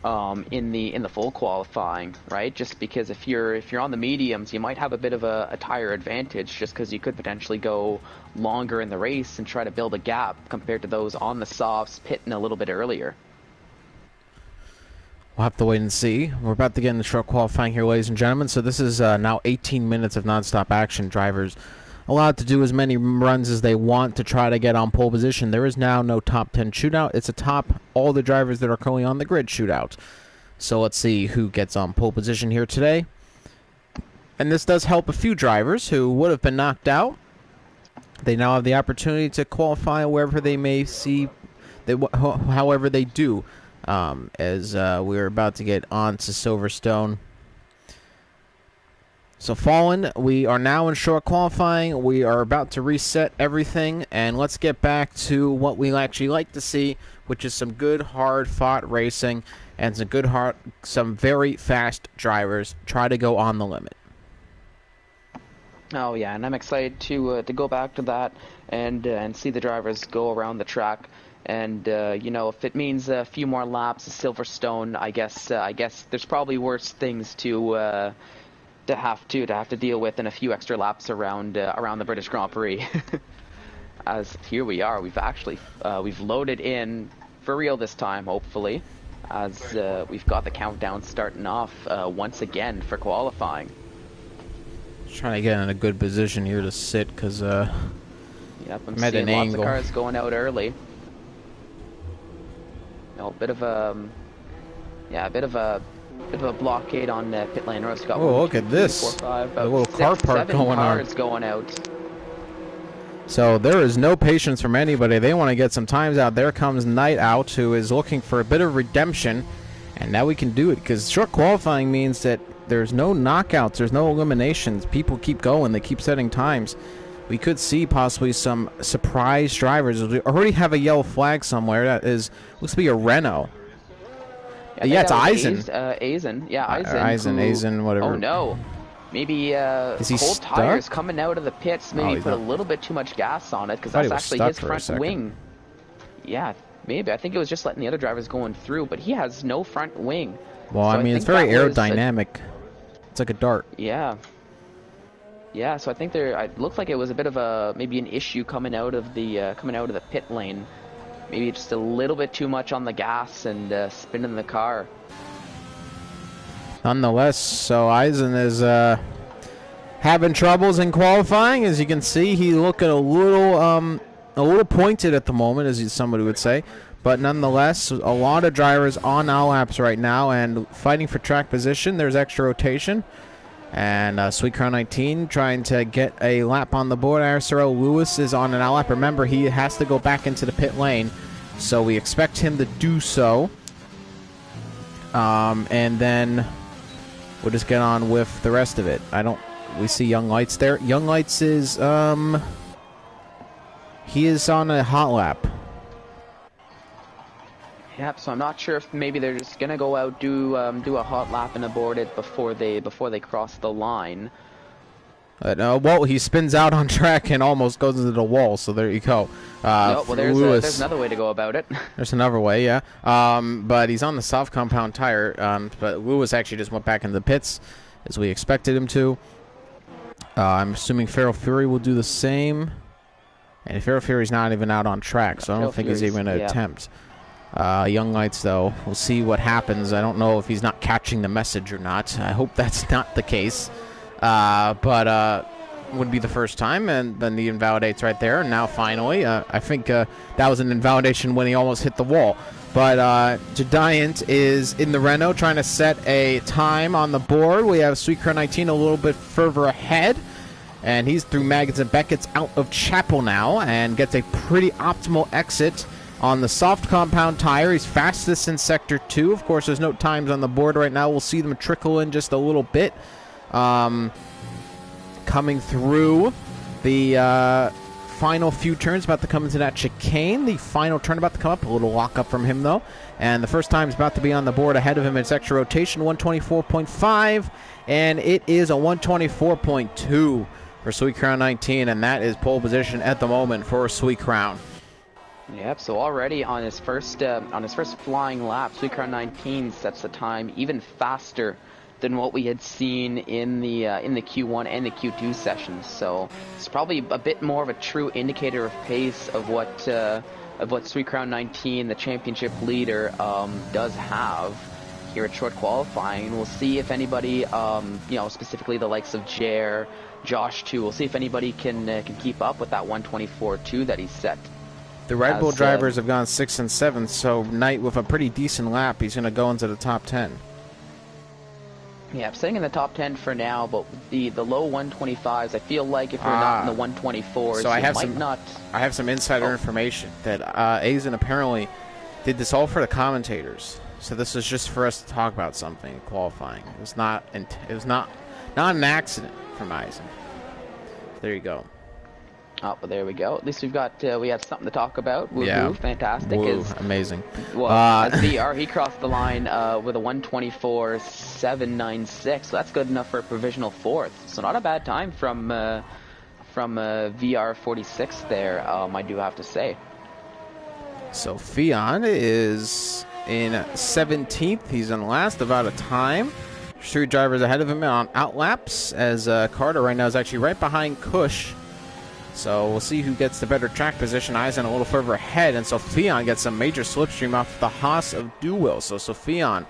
in the full qualifying, right? Just because if you're on the mediums, you might have a bit of a tire advantage, just because you could potentially go longer in the race and try to build a gap compared to those on the softs pitting a little bit earlier. We'll have to wait and see. We're about to get into short qualifying here, ladies and gentlemen. So this is now 18 minutes of nonstop action. Drivers allowed to do as many runs as they want to try to get on pole position. There is now no top 10 shootout. It's a top all the drivers that are currently on the grid shootout. So let's see who gets on pole position here today. And this does help a few drivers who would have been knocked out. They now have the opportunity to qualify wherever they may see, however they do. As we're about to get on to Silverstone. So Fallen, we are now in short qualifying. We are about to reset everything, and let's get back to what we actually like to see, which is some good, hard-fought racing and some very fast drivers try to go on the limit. Oh yeah, and I'm excited to go back to that and see the drivers go around the track. And if it means a few more laps of Silverstone, I guess there's probably worse things to have to deal with than a few extra laps around the British Grand Prix. As here we are, we've loaded in for real this time, hopefully, as we've got the countdown starting off once again for qualifying. Just trying to get in a good position here to sit, because yep, I'm seeing lots of cars going out early. A bit of a blockade on pit lane. Oh, look at this! A little car park going on. Going out. So there is no patience from anybody. They want to get some times out. There comes Night Out, who is looking for a bit of redemption, and now we can do it, because short qualifying means that there's no knockouts, there's no eliminations. People keep going. They keep setting times. We could see possibly some surprise drivers. We already have a yellow flag somewhere. That looks to be a Renault. Yeah, it's Eisen. Eisen. Yeah, Eisen, whatever. Oh no. Maybe is he cold stuck? Tires coming out of the pits. Maybe put a little bit too much gas on it, because that's actually his front wing. Yeah. Maybe. I think it was just letting the other drivers going through, but he has no front wing. Well, So I mean, it's very aerodynamic. It's like a dart. Yeah. Yeah, so I think it looks like it was a bit of maybe an issue coming out of the pit lane. Maybe just a little bit too much on the gas and spinning the car. Nonetheless, so Eisen is having troubles in qualifying. As you can see, he looking a little pointed at the moment, as somebody would say. But nonetheless, a lot of drivers on out laps right now and fighting for track position. There's extra rotation. And Sweet Crown 19 trying to get a lap on the board. ISRL Lewis is on an out lap. Remember, he has to go back into the pit lane. So we expect him to do so. And then we'll just get on with the rest of it. We see Young Lights there. Young Lights is, he is on a hot lap. Yep, so I'm not sure if maybe they're just gonna go out do a hot lap and abort it before they cross the line. Well, he spins out on track and almost goes into the wall. So there you go. No, well, there's another way to go about it. There's another way, yeah. But he's on the soft compound tire. But Lewis actually just went back into the pits as we expected him to. I'm assuming Feral Fury will do the same. And Feral Fury's not even out on track, so I don't think he's even going to attempt. Young Lights, though, we'll see what happens. I don't know if he's not catching the message or not. I hope that's not the case. But would be the first time, and then the invalidates right there. And now finally, I think that was an invalidation when he almost hit the wall. But Giant is in the Renault trying to set a time on the board. We have Sweet Crown 19 a little bit further ahead. And he's through Maggots and Beckett's out of Chapel now and gets a pretty optimal exit on the soft compound tire. He's fastest in Sector 2. Of course, there's no times on the board right now. We'll see them trickle in just a little bit. Coming through the final few turns, about to come into that chicane. The final turn about to come up. A little lock-up from him, though. And the first time is about to be on the board ahead of him. It's extra rotation, 124.5. And it is a 124.2 for Sweet Crown 19. And that is pole position at the moment for Sweet Crown. Yep, so already on his first flying lap, Sweet Crown 19 sets the time even faster than what we had seen in the Q1 and the Q2 sessions. So it's probably a bit more of a true indicator of pace of what Sweet Crown 19, the championship leader, does have here at short qualifying. We'll see if anybody, specifically the likes of Jer, Josh too. We'll see if anybody can keep up with that 124.2 that he set. The Red Bull drivers have gone 6th and 7th, so Knight with a pretty decent lap, he's going to go into the top 10. Yeah, I'm sitting in the top 10 for now, but the low 125s, I feel like if you're not in the 124s, so I have some insider information that Aizen apparently did this all for the commentators. So this is just for us to talk about something in qualifying. It was not an accident from Aizen. There you go. Oh, well, there we go. At least we have something to talk about. Woo-hoo, yeah. Fantastic. Woo, amazing. Well, as VR, he crossed the line with a 124.796. So that's good enough for a provisional 4th. So not a bad time from VR 46 there, I do have to say. So Fion is in 17th. He's in last, about a time. There's 3 drivers ahead of him on outlaps, as Carter right now is actually right behind Cush. So we'll see who gets the better track position. Eisen a little further ahead, and Sophion gets some major slipstream off the Haas of Duwil. So Sophion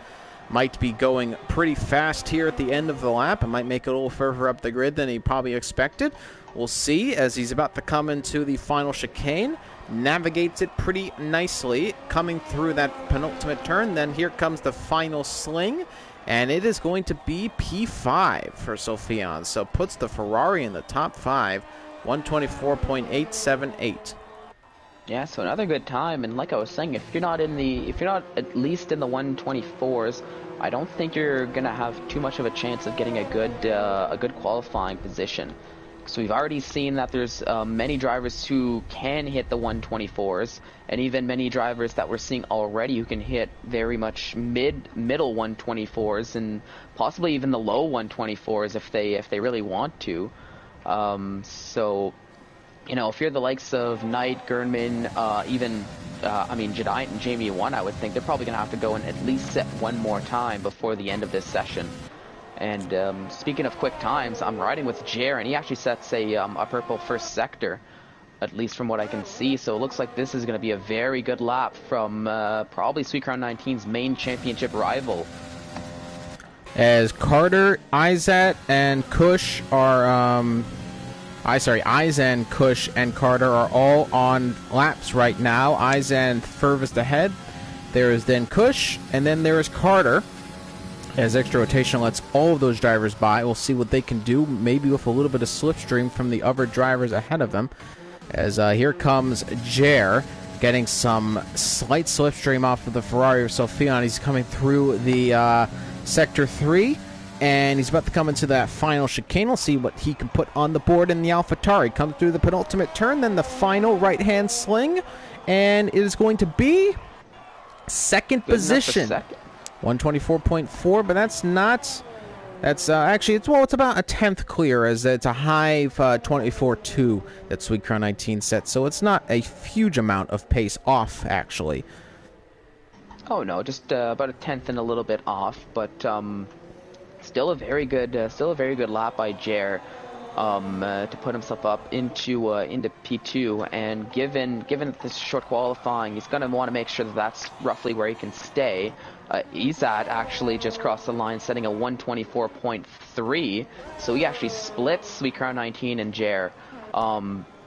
might be going pretty fast here at the end of the lap. It might make it a little further up the grid than he probably expected. We'll see as he's about to come into the final chicane. Navigates it pretty nicely, coming through that penultimate turn. Then here comes the final sling, and it is going to be P5 for Sophion. So puts the Ferrari in the top 5. 124.878. Yeah, so another good time, and like I was saying, if you're not at least in the 124s, I don't think you're gonna have too much of a chance of getting a good qualifying position. So we've already seen that there's many drivers who can hit the 124s, and even many drivers that we're seeing already who can hit very much middle 124s, and possibly even the low 124s if they really want to. So, if you're the likes of Knight, Gernman, even Jedi and Jamie 1, I would think they're probably going to have to go and at least set one more time before the end of this session. And speaking of quick times, I'm riding with Jer, and he actually sets a purple first sector, at least from what I can see. So it looks like this is going to be a very good lap from probably Sweet Crown 19's main championship rival. As Carter, Izat, and Kush are, Izan, Kush, and Carter are all on laps right now. Izan furthest ahead. There is then Kush, and then there is Carter. As extra rotation lets all of those drivers by. We'll see what they can do, maybe with a little bit of slipstream from the other drivers ahead of them. As here comes Jer, getting some slight slipstream off of the Ferrari of Sophion. He's coming through the Sector 3, and he's about to come into that final chicane. We'll see what he can put on the board in the AlphaTauri. Comes through the penultimate turn, then the final right-hand sling, and it is going to be second position. 124.4, but that's not... actually, it's about a 10th clear, as it's a high 24.2 that Sweet Crown 19 set, so it's not a huge amount of pace off, actually. Oh no, just about a 10th and a little bit off, but still a very good lap by Jer to put himself up into P2. And given this short qualifying, he's going to want to make sure that that's roughly where he can stay. Izat actually just crossed the line, setting a 124.3, so he actually splits Sweet Crown 19 and Jer.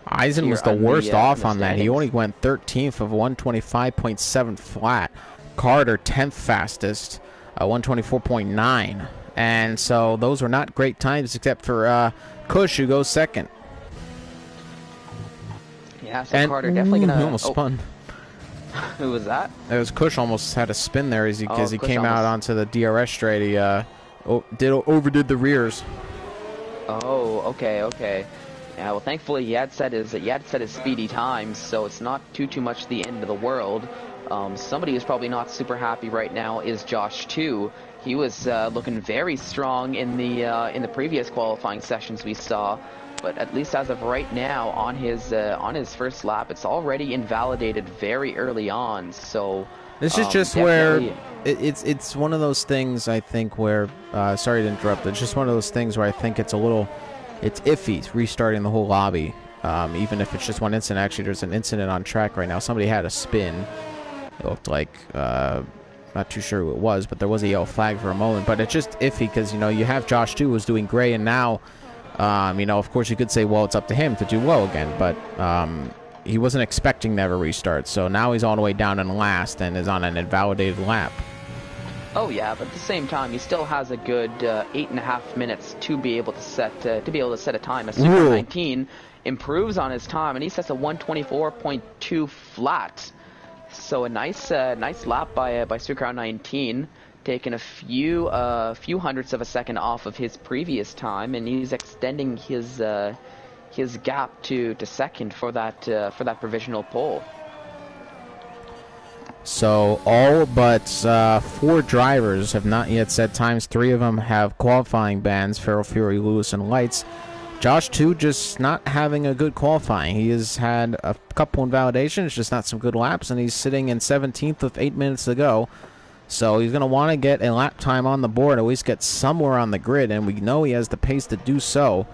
Eisen was the worst off on that. He only went 13th of 125.7 flat. Carter 10th fastest, 124.9. And so those were not great times, except for Kush, who goes second. Yeah, so Carter definitely gonna. He almost spun. Who was that? It was Kush. Almost had a spin there as he came out onto the DRS straight. He overdid the rears. Oh, okay. Yeah, well, thankfully he had set his speedy times, so it's not too much the end of the world. Somebody who's probably not super happy right now is Josh 2. He was looking very strong in the previous qualifying sessions we saw, but at least as of right now, on his first lap, it's already invalidated very early on. So this is just where it's one of those things, I think, where sorry to interrupt. It's just one of those things where I think it's iffy restarting the whole lobby, even if it's just one incident. Actually, there's an incident on track right now. Somebody had a spin. It looked like, not too sure who it was, but there was a yellow flag for a moment. But it's just iffy because, you have Josh 2 who's doing great, and now, of course you could say, well, it's up to him to do well again. But he wasn't expecting to have a restart, so now he's all the way down in last and is on an invalidated lap. Oh yeah, but at the same time, he still has a good 8.5 minutes to be able to set a time. As Super 19 improves on his time, and he sets a 124.2 flat. So a nice lap by Super Crown 19, taking a few hundredths of a second off of his previous time, and he's extending his gap to second for that provisional pole. So all but 4 drivers have not yet set times. 3 of them have qualifying bans: Feral Fury, Lewis, and Lights. Josh 2 just not having a good qualifying. He has had a couple invalidations, just not some good laps, and he's sitting in 17th with 8 minutes to go. So he's going to want to get a lap time on the board, at least get somewhere on the grid, and we know he has the pace to do so,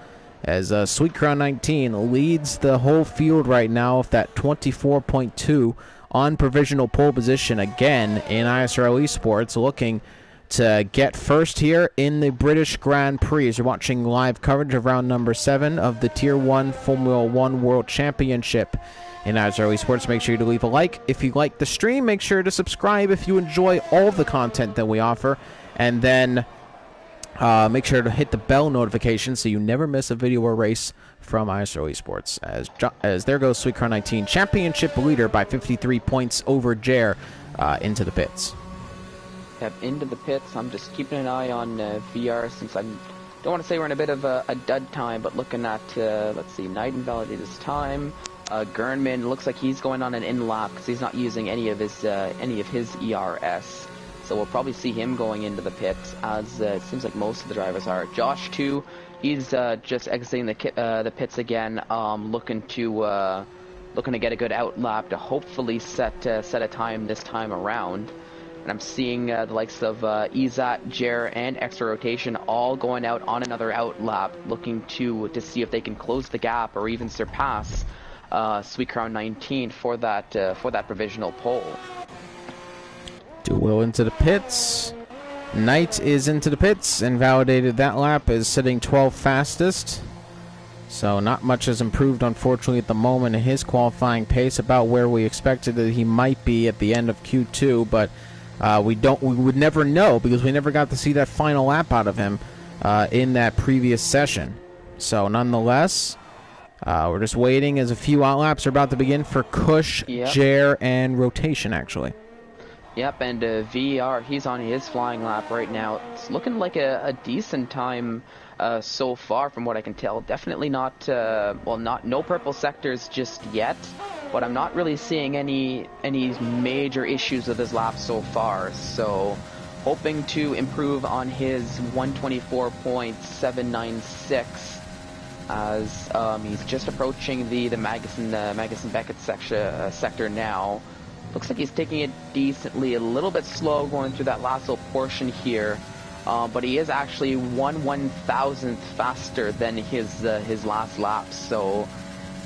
as Sweet Crown 19 leads the whole field right now with that 24.2 on provisional pole position again in ISRL Esports, looking to get first here in the British Grand Prix. As you're watching live coverage of round number 7 of the Tier 1 Formula 1 World Championship in ISRL Esports. Make sure to leave a like if you like the stream. Make sure to subscribe if you enjoy all the content that we offer. And then make sure to hit the bell notification so you never miss a video or race from ISRL Esports. As there goes Sweet Crown 19, championship leader by 53 points over Jer into the pits. Yep, into the pits. I'm just keeping an eye on VR, since I don't want to say we're in a bit of a dud time, but looking at, let's see, Knight invalidated his time. Gernman looks like he's going on an in-lap because he's not using any of his ERS. So we'll probably see him going into the pits, as it seems like most of the drivers are. Josh, too, he's just exiting the pits again, looking to looking to get a good outlap to hopefully set a time this time around. And I'm seeing the likes of Izat, Jer, and Extra Rotation all going out on another outlap, looking to see if they can close the gap or even surpass Sweet Crown 19 for that provisional pole. Duel into the pits. Knight is into the pits and validated that lap is sitting 12th fastest. So not much has improved, unfortunately, at the moment in his qualifying pace, about where we expected that he might be at the end of Q2, but we would never know because we never got to see that final lap out of him in that previous session. So nonetheless, we're just waiting as a few outlaps are about to begin for Kush, Jer, and Rotation, actually. Yep, and VR, he's on his flying lap right now. It's looking like a decent time so far, from what I can tell. Definitely not, no purple sectors just yet, but I'm not really seeing any major issues with his lap so far. So, hoping to improve on his 124.796 as he's just approaching the Magnuson-Beckett sector now. Looks like he's taking it decently, a little bit slow going through that last little portion here, but he is actually 1/1000th faster than his last lap, so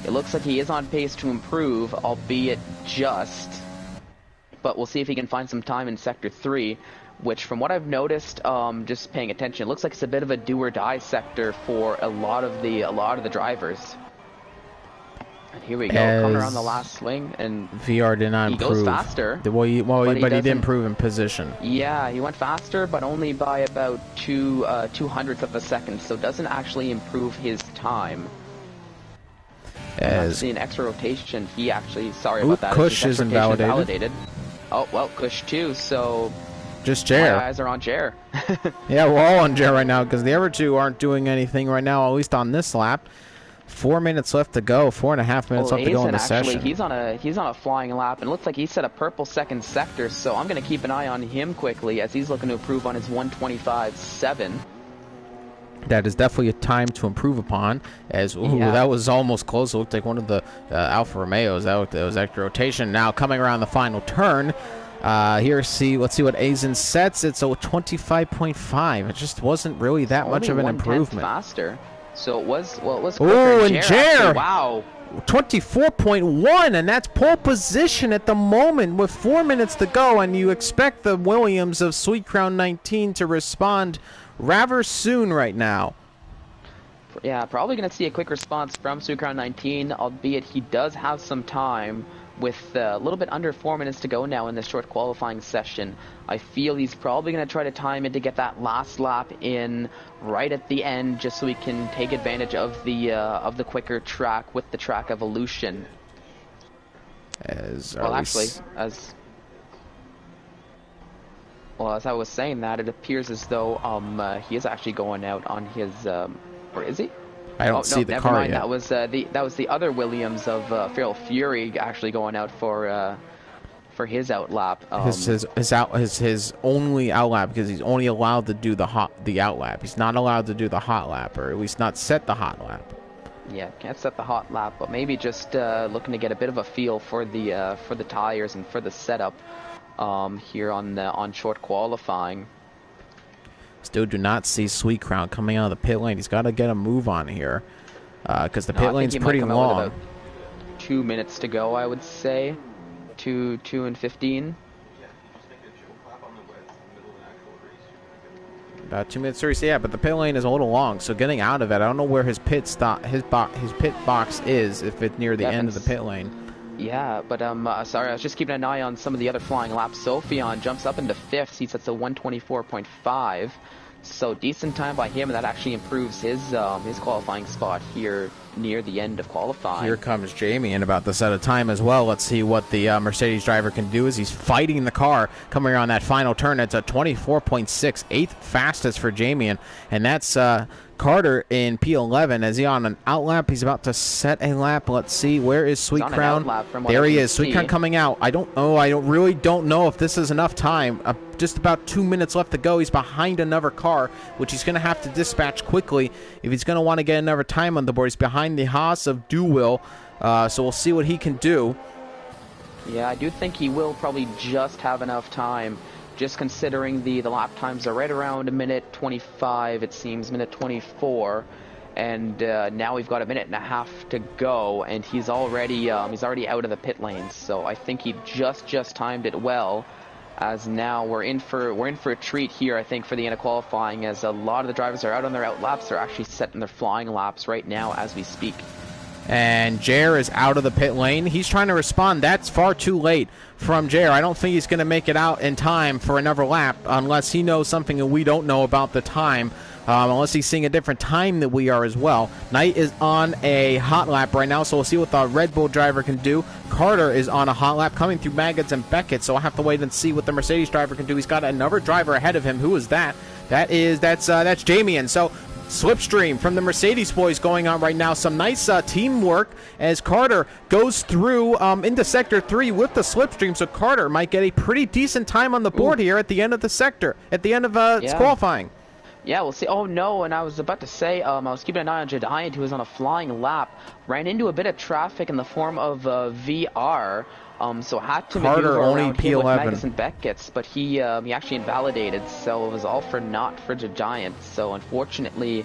it looks like he is on pace to improve, albeit just. But we'll see if he can find some time in Sector 3, which, from what I've noticed, just paying attention, it looks like it's a bit of a do-or-die sector for a lot of the drivers. And here we go, coming around the last swing, and VR did not improve. He goes faster. But he didn't improve in position. Yeah, he went faster, but only by about 2/200th of a second, so doesn't actually improve his time. As in Extra Rotation, he actually, sorry about that. Kush is invalidated. Oh, well, Kush too, so just Jer. My eyes are on Jer. Yeah, we're all on Jer right now because the other two aren't doing anything right now, at least on this lap. 4 minutes left to go. 4.5 minutes left to go in the session. He's on a flying lap, and it looks like he set a purple second sector. So I'm going to keep an eye on him quickly as he's looking to improve on his 125.7. That is definitely a time to improve upon. As that was almost close. It looked like one of the Alfa Romeos. That was Extra Rotation. Now coming around the final turn. Let's see what Azen sets. It's a 25.5. It just wasn't really that much of an improvement. Faster. So it was Oh, and Jer! Wow. 24.1, and that's pole position at the moment with 4 minutes to go, and you expect the Williams of Sweet Crown 19 to respond rather soon right now. Yeah, probably going to see a quick response from Sweet Crown 19, albeit he does have some time with a little bit under 4 minutes to go now in this short qualifying session. I feel he's probably going to try to time it to get that last lap in right at the end, just so he can take advantage of the quicker track with the track evolution. As I was saying that, it appears as though he is actually going out on his or is he? I don't see the car yet. That was the other Williams of Feral Fury actually going out for his outlap. His only outlap, because he's only allowed to do the outlap. He's not allowed to do the hot lap, or at least not set the hot lap. Yeah, can't set the hot lap, but maybe just looking to get a bit of a feel for the tires and for the setup here on short qualifying. Still do not see Sweet Crown coming out of the pit lane. He's got to get a move on here because the pit lane's pretty long. About 2 minutes to go, I would say. 2 and 15. About 2 minutes to race, yeah, but the pit lane is a little long, so getting out of it, I don't know where his pit box is, if it's near the end of the pit lane. Yeah, but sorry, I was just keeping an eye on some of the other flying laps. Sophion jumps up into 5th. He sets a 124.5. So decent time by him, and that actually improves his qualifying spot here near the end of qualifying. Here comes Jamie in about to set a time as well. Let's see what the Mercedes driver can do as he's fighting the car coming around that final turn. It's a 24.6, 8th fastest for Jamie, and that's Carter in P11. As he on an outlap, he's about to set a lap. Let's see, where is Sweet Crown? There he is. Sweet Crown coming out. I really don't know if this is enough time. Just about 2 minutes left to go. He's behind another car, which he's going to have to dispatch quickly if he's going to want to get another time on the board. He's behind the Haas of Duwil. So we'll see what he can do. Yeah, I do think he will probably just have enough time, just considering the lap times are right around a minute 25, it seems, minute 24. And now we've got a minute and a half to go, and he's already out of the pit lanes. So I think he just timed it well. As now we're in for a treat here, I think, for the end of qualifying, as a lot of the drivers are out on their out laps. They're actually setting their flying laps right now as we speak. And Jer is out of the pit lane. He's trying to respond. That's far too late from Jer. I don't think he's going to make it out in time for another lap unless he knows something that we don't know about the time, unless he's seeing a different time than we are as well. Knight is on a hot lap right now, so we'll see what the Red Bull driver can do. Carter is on a hot lap coming through Maggots and Beckett, so I'll have to wait and see what the Mercedes driver can do. He's got another driver ahead of him. Who is that? That's Jamie. So slipstream from the Mercedes boys going on right now. Some nice teamwork as Carter goes through into Sector 3 with the slipstream. So Carter might get a pretty decent time on the board here at the end of the sector, at the end of qualifying. Yeah, we'll see. Oh, no, and I was about to say, I was keeping an eye on Giant, who was on a flying lap, ran into a bit of traffic in the form of VR, so had to Carter maneuver only around P11. with Magnus and Beckett's, but he actually invalidated, so it was all for naught for Giant. So unfortunately,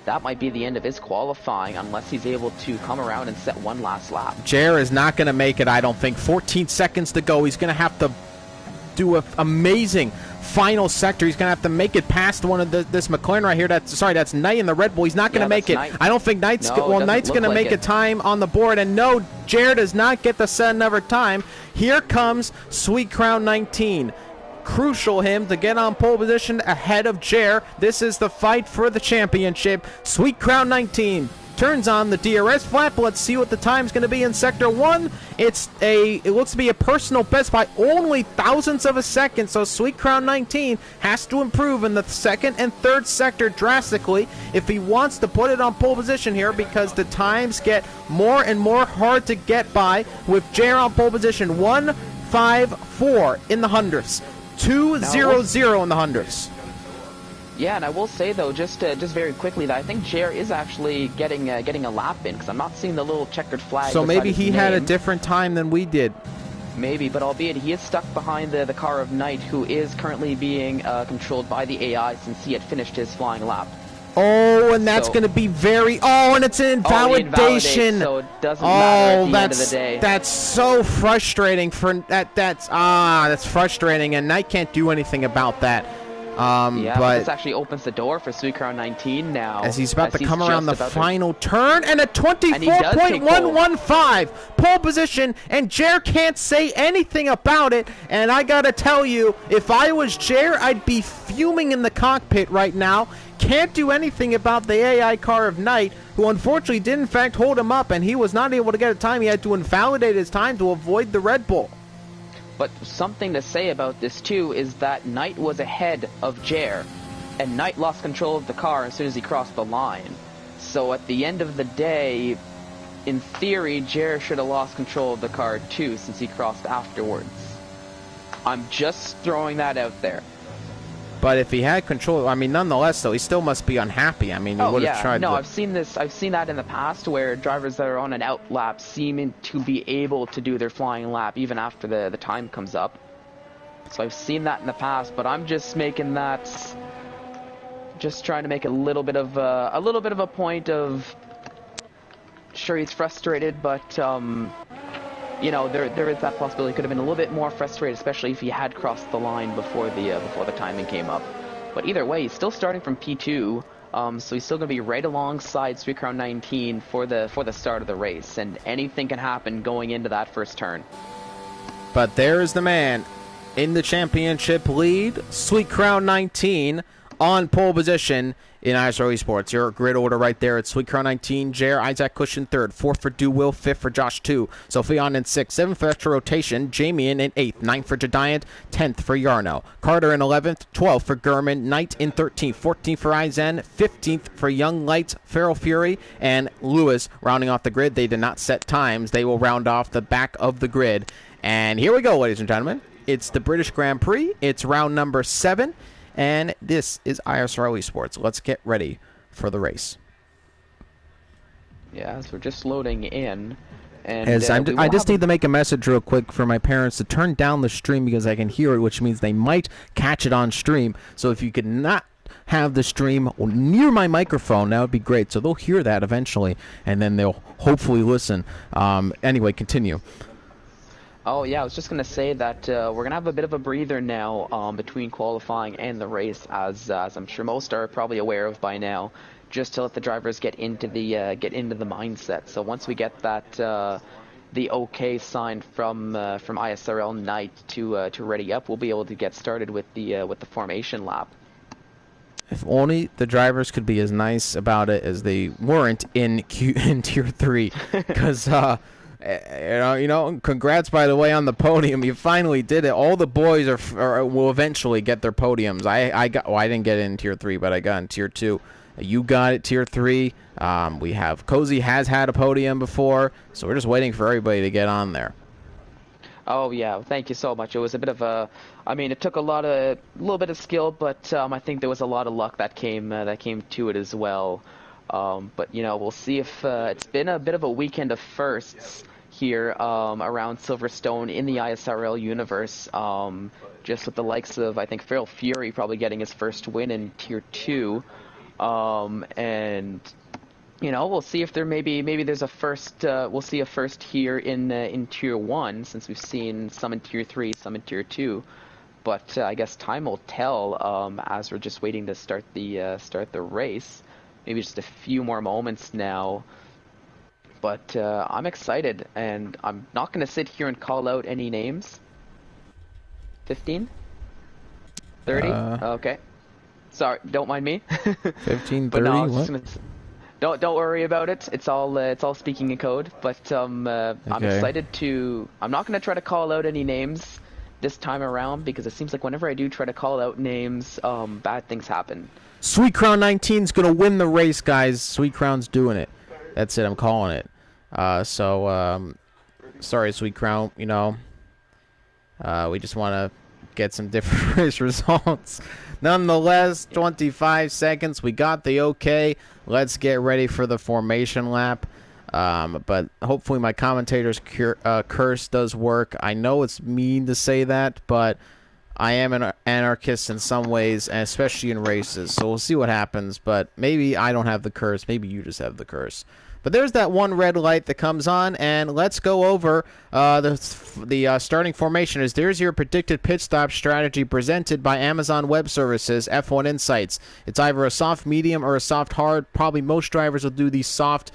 that might be the end of his qualifying unless he's able to come around and set one last lap. Jer is not going to make it, I don't think. 14 seconds to go. He's going to have to do an amazing final sector. He's going to have to make it past one of this McLaren right here. That's Knight in the Red Bull. He's not going to make it. Knight. I don't think Knight's Knight's going to make a time on the board. And no, Jer does not get to set another time. Here comes Sweet Crown 19. Crucial him to get on pole position ahead of Jer. This is the fight for the championship. Sweet Crown 19 turns on the DRS flap. Let's see what the time's going to be in Sector 1. It looks to be a personal best by only thousandths of a second, so Sweet Crown 19 has to improve in the second and third sector drastically if he wants to put it on pole position here, because the times get more and more hard to get by with Jer on pole position. 1:54 in the hundredths, 2:00 in the hundredths. Yeah, and I will say though, just very quickly, that I think Jer is actually getting a lap in, because I'm not seeing the little checkered flag. So maybe he had a name. different time than we did. Maybe, but albeit he is stuck behind the car of Knight, who is currently being controlled by the AI since he had finished his flying lap. Oh, and that's going to be very... Oh, and it's an invalidation. So it doesn't matter at the end of the day. That's so frustrating. That's frustrating, and Knight can't do anything about that. But this actually opens the door for Sweet Crown 19 now. As he's about to come around the final turn, and a 24.115 pole position, and Jer can't say anything about it. And I gotta tell you, if I was Jer, I'd be fuming in the cockpit right now. Can't do anything about the AI car of Knight, who unfortunately did in fact hold him up, and he was not able to get a time. He had to invalidate his time to avoid the Red Bull. But something to say about this too is that Knight was ahead of Jer, and Knight lost control of the car as soon as he crossed the line. So at the end of the day, in theory, Jer should have lost control of the car too, since he crossed afterwards. I'm just throwing that out there. But if he had control, I mean, nonetheless, though, he still must be unhappy. I mean, he would have tried. No, I've seen that in the past where drivers that are on an out lap seem to be able to do their flying lap even after the time comes up. So I've seen that in the past, but I'm just making that, just trying to make a little bit of a point of. Sure, he's frustrated, but you know, there is that possibility. He could have been a little bit more frustrated, especially if he had crossed the line before the timing came up. But either way, he's still starting from P2, so he's still going to be right alongside Sweet Crown 19 for the start of the race, and anything can happen going into that first turn. But there's the man in the championship lead, Sweet Crown 19 on pole position in ISRL Esports. Your grid order right there. It's Sweet Crown 19, Jer, Isaac Cushion 3rd, 4th for Will, 5th for Josh 2, Sophion in 6th, 7th for extra rotation, Jamie in 8th, 9th for Jediant, 10th for Yarno, Carter in 11th, 12th for Gurman, Knight in 13th, 14th for Izen, 15th for Young Lights, Feral Fury, and Lewis rounding off the grid. They did not set times. They will round off the back of the grid. And here we go, ladies and gentlemen. It's the British Grand Prix. It's round number 7. And this is ISRL Esports. Let's get ready for the race. Yeah, so we're just loading in. And I just need to make a message real quick for my parents to turn down the stream because I can hear it, which means they might catch it on stream. So if you could not have the stream near my microphone, that would be great. So they'll hear that eventually, and then they'll hopefully listen. Anyway, continue. Oh yeah, I was just gonna say that we're gonna have a bit of a breather now between qualifying and the race, as I'm sure most are probably aware of by now, just to let the drivers get into the mindset. So once we get that the OK sign from ISRL Night to ready up, we'll be able to get started with the formation lap. If only the drivers could be as nice about it as they weren't in Tier 3, because congrats, by the way, on the podium. You finally did it. All the boys will eventually get their podiums. I didn't get it in Tier 3, but I got in Tier 2. You got it Tier 3. We have Cozy has had a podium before, so we're just waiting for everybody to get on there. Oh yeah, thank you so much. It was a bit of a, I mean, it took a little bit of skill, but I think there was a lot of luck that came to it as well. But we'll see if it's been a bit of a weekend of firsts here around Silverstone in the ISRL universe. Just with the likes of, I think, Feral Fury probably getting his first win in Tier 2, and we'll see if there maybe there's a first. We'll see a first here in Tier 1, since we've seen some in Tier 3, some in Tier 2. But I guess time will tell as we're just waiting to start the race. Maybe just a few more moments now. But I'm excited, and I'm not going to sit here and call out any names. 15? 30? Okay. Sorry, don't mind me. 15, 30, but no, what? Don't worry about it. It's all speaking in code. But I'm excited to. I'm not going to try to call out any names this time around, because it seems like whenever I do try to call out names, bad things happen. Sweet Crown 19 is going to win the race, guys. Sweet Crown's doing it. That's it. I'm calling it. Sorry, Sweet Crown. We just want to get some different race results. Nonetheless, 25 seconds. We got the okay. Let's get ready for the formation lap. But hopefully my commentator's curse does work. I know it's mean to say that, but I am an anarchist in some ways, and especially in races. So we'll see what happens. But maybe I don't have the curse. Maybe you just have the curse. But there's that one red light that comes on, and let's go over the starting formation. There's your predicted pit stop strategy presented by Amazon Web Services F1 Insights. It's either a soft medium or a soft hard. Probably most drivers will do these soft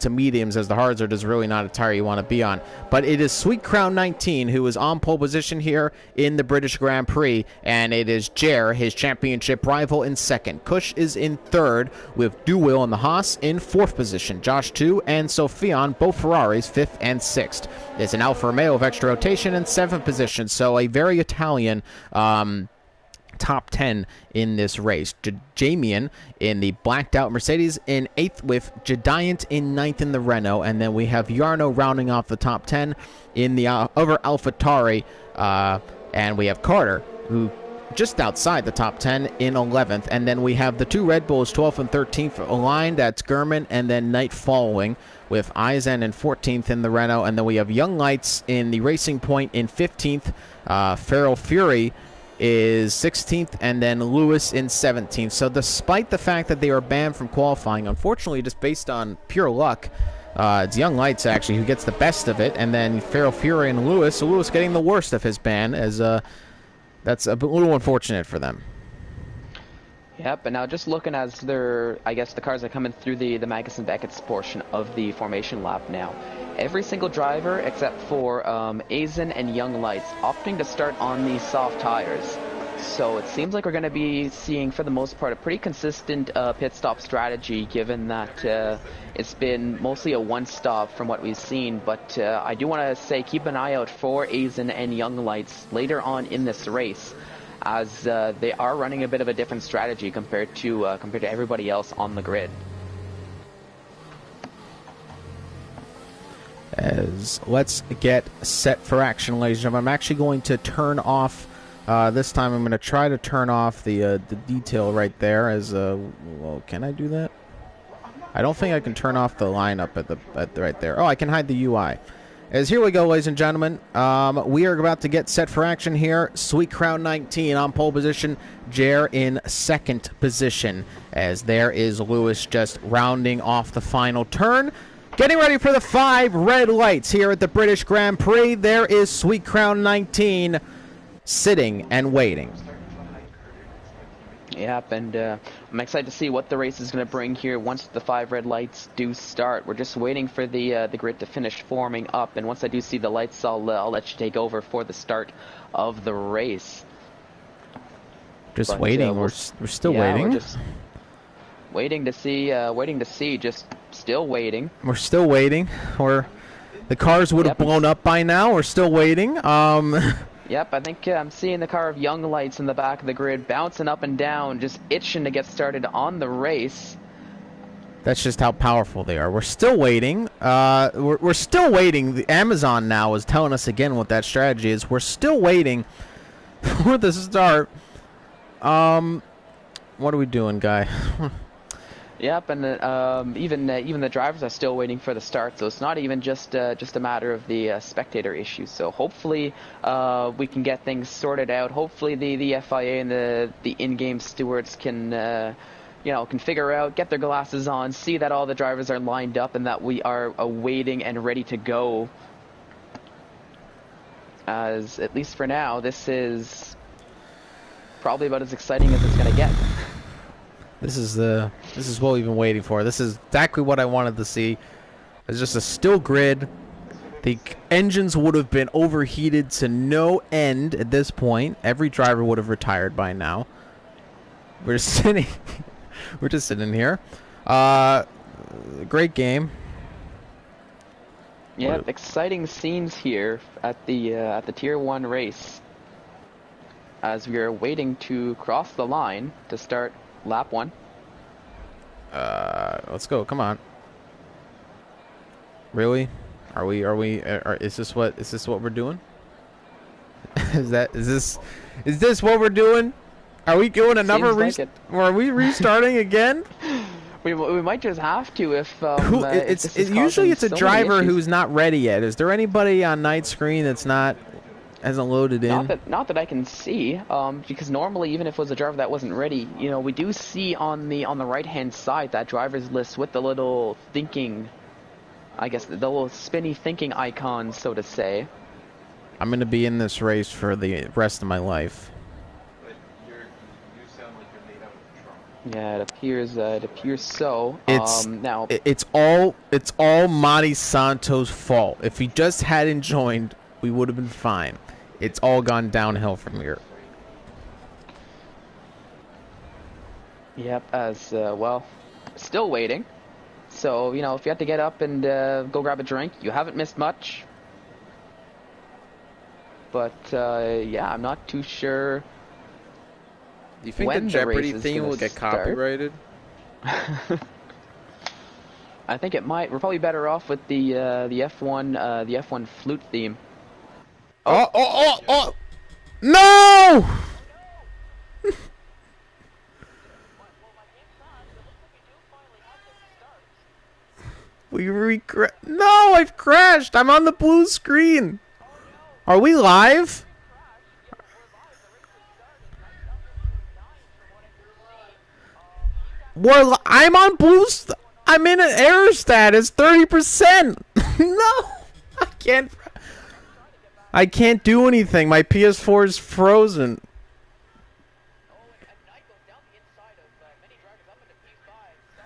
to mediums, as the hards are just really not a tire you want to be on. But it is Sweet Crown 19 who is on pole position here in the British Grand Prix, and it is Jer, his championship rival, in second. Kush is in third, with Duwil and the Haas in fourth position. Josh 2 and Sophion, both Ferraris, fifth and sixth. There's an Alfa Romeo of extra rotation in seventh position, so a very Italian top 10 in this race. Jamian in the blacked out Mercedes in 8th, with Jediant in 9th in the Renault, and then we have Jarno rounding off the top 10 in the other AlphaTauri, and we have Carter, who just outside the top 10 in 11th, and then we have the two Red Bulls 12th and 13th aligned. That's Gurman and then Knight following, with Eisen in 14th in the Renault, and then we have Young Lights in the Racing Point in 15th, Feral Fury is 16th, and then Lewis in 17th. So despite the fact that they were banned from qualifying, unfortunately, just based on pure luck, it's Young Lights actually who gets the best of it, and then Feral Fury and Lewis. So Lewis getting the worst of his ban, as that's a little unfortunate for them. Yep, and now just looking as I guess the cars are coming through the Magnussen Beckett's portion of the formation lap now. Every single driver except for Aizen and Young Lights opting to start on these soft tires. So it seems like we're going to be seeing, for the most part, a pretty consistent pit stop strategy, given that it's been mostly a one-stop from what we've seen. But I do want to say keep an eye out for Aizen and Young Lights later on in this race, as they are running a bit of a different strategy compared to everybody else on the grid. As let's get set for action, ladies and gentlemen. I'm actually going to turn off this time. I'm going to try to turn off the detail right there. As well, can I do that? I don't think I can turn off the lineup at the right there. Oh, I can hide the UI. As here we go, ladies and gentlemen. We are about to get set for action here. Sweet Crown 19 on pole position. Jer in second position. As there is Lewis just rounding off the final turn. Getting ready for the 5 red lights here at the British Grand Prix. There is Sweet Crown 19 sitting and waiting. Yep, and I'm excited to see what the race is going to bring here once the 5 red lights do start. We're just waiting for the grid to finish forming up, and once I do see the lights, I'll let you take over for the start of the race. Just waiting. We're still waiting. We're just waiting to see. Just still waiting. We're still waiting. The cars would have blown up by now. We're still waiting. Yep, I think I'm seeing the car of Young Lights in the back of the grid bouncing up and down, just itching to get started on the race. That's just how powerful they are. We're still waiting. We're still waiting. The Amazon now is telling us again what that strategy is. We're still waiting for the start. What are we doing, guy? Yep, and even the drivers are still waiting for the start, so it's not even just a matter of the spectator issue. So hopefully we can get things sorted out. Hopefully the FIA and the in-game stewards can can figure out, get their glasses on, see that all the drivers are lined up and that we are awaiting and ready to go. As at least for now, this is probably about as exciting as it's going to get. This is what we've been waiting for. This is exactly what I wanted to see. It's just a still grid. The engines would have been overheated to no end at this point. Every driver would have retired by now. We're sitting. We're just sitting here. Great game. Yeah, exciting scenes here at the Tier 1 race. As we are waiting to cross the line to start lap 1. Let's go. Come on. Really? Is this what we're doing? Is this what we're doing? Are we doing another restart? Are we restarting again? We might just have to if usually it's a driver who's not ready yet. Is there anybody on night screen that's hasn't loaded in? Not that I can see, because normally even if it was a driver that wasn't ready, we do see on the right hand side that driver's list with the little thinking, I guess the little spinny thinking icon, so to say. I'm gonna be in this race for the rest of my life. But you sound like you're made out of trunk. Yeah, it appears so. It's all Monty Santo's fault. If he just hadn't joined, we would have been fine. It's all gone downhill from here. Yep, still waiting. So, if you have to get up and go grab a drink, you haven't missed much. But, yeah, I'm not too sure. Do you think the Jeopardy theme will get copyrighted? I think it might. We're probably better off with the F1 flute theme. Oh! No! No, I've crashed. I'm on the blue screen. Are we live? I'm on blue. I'm in an error status, 30%. No, I can't do anything. My PS4 is frozen.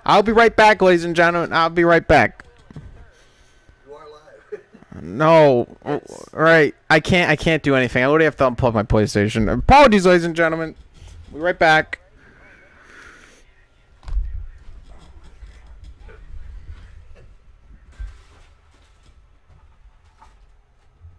I'll be right back, ladies and gentlemen. I'll be right back. You are live. No. All right. I can't do anything. I literally have to unplug my PlayStation. Apologies, ladies and gentlemen. We'll be right back.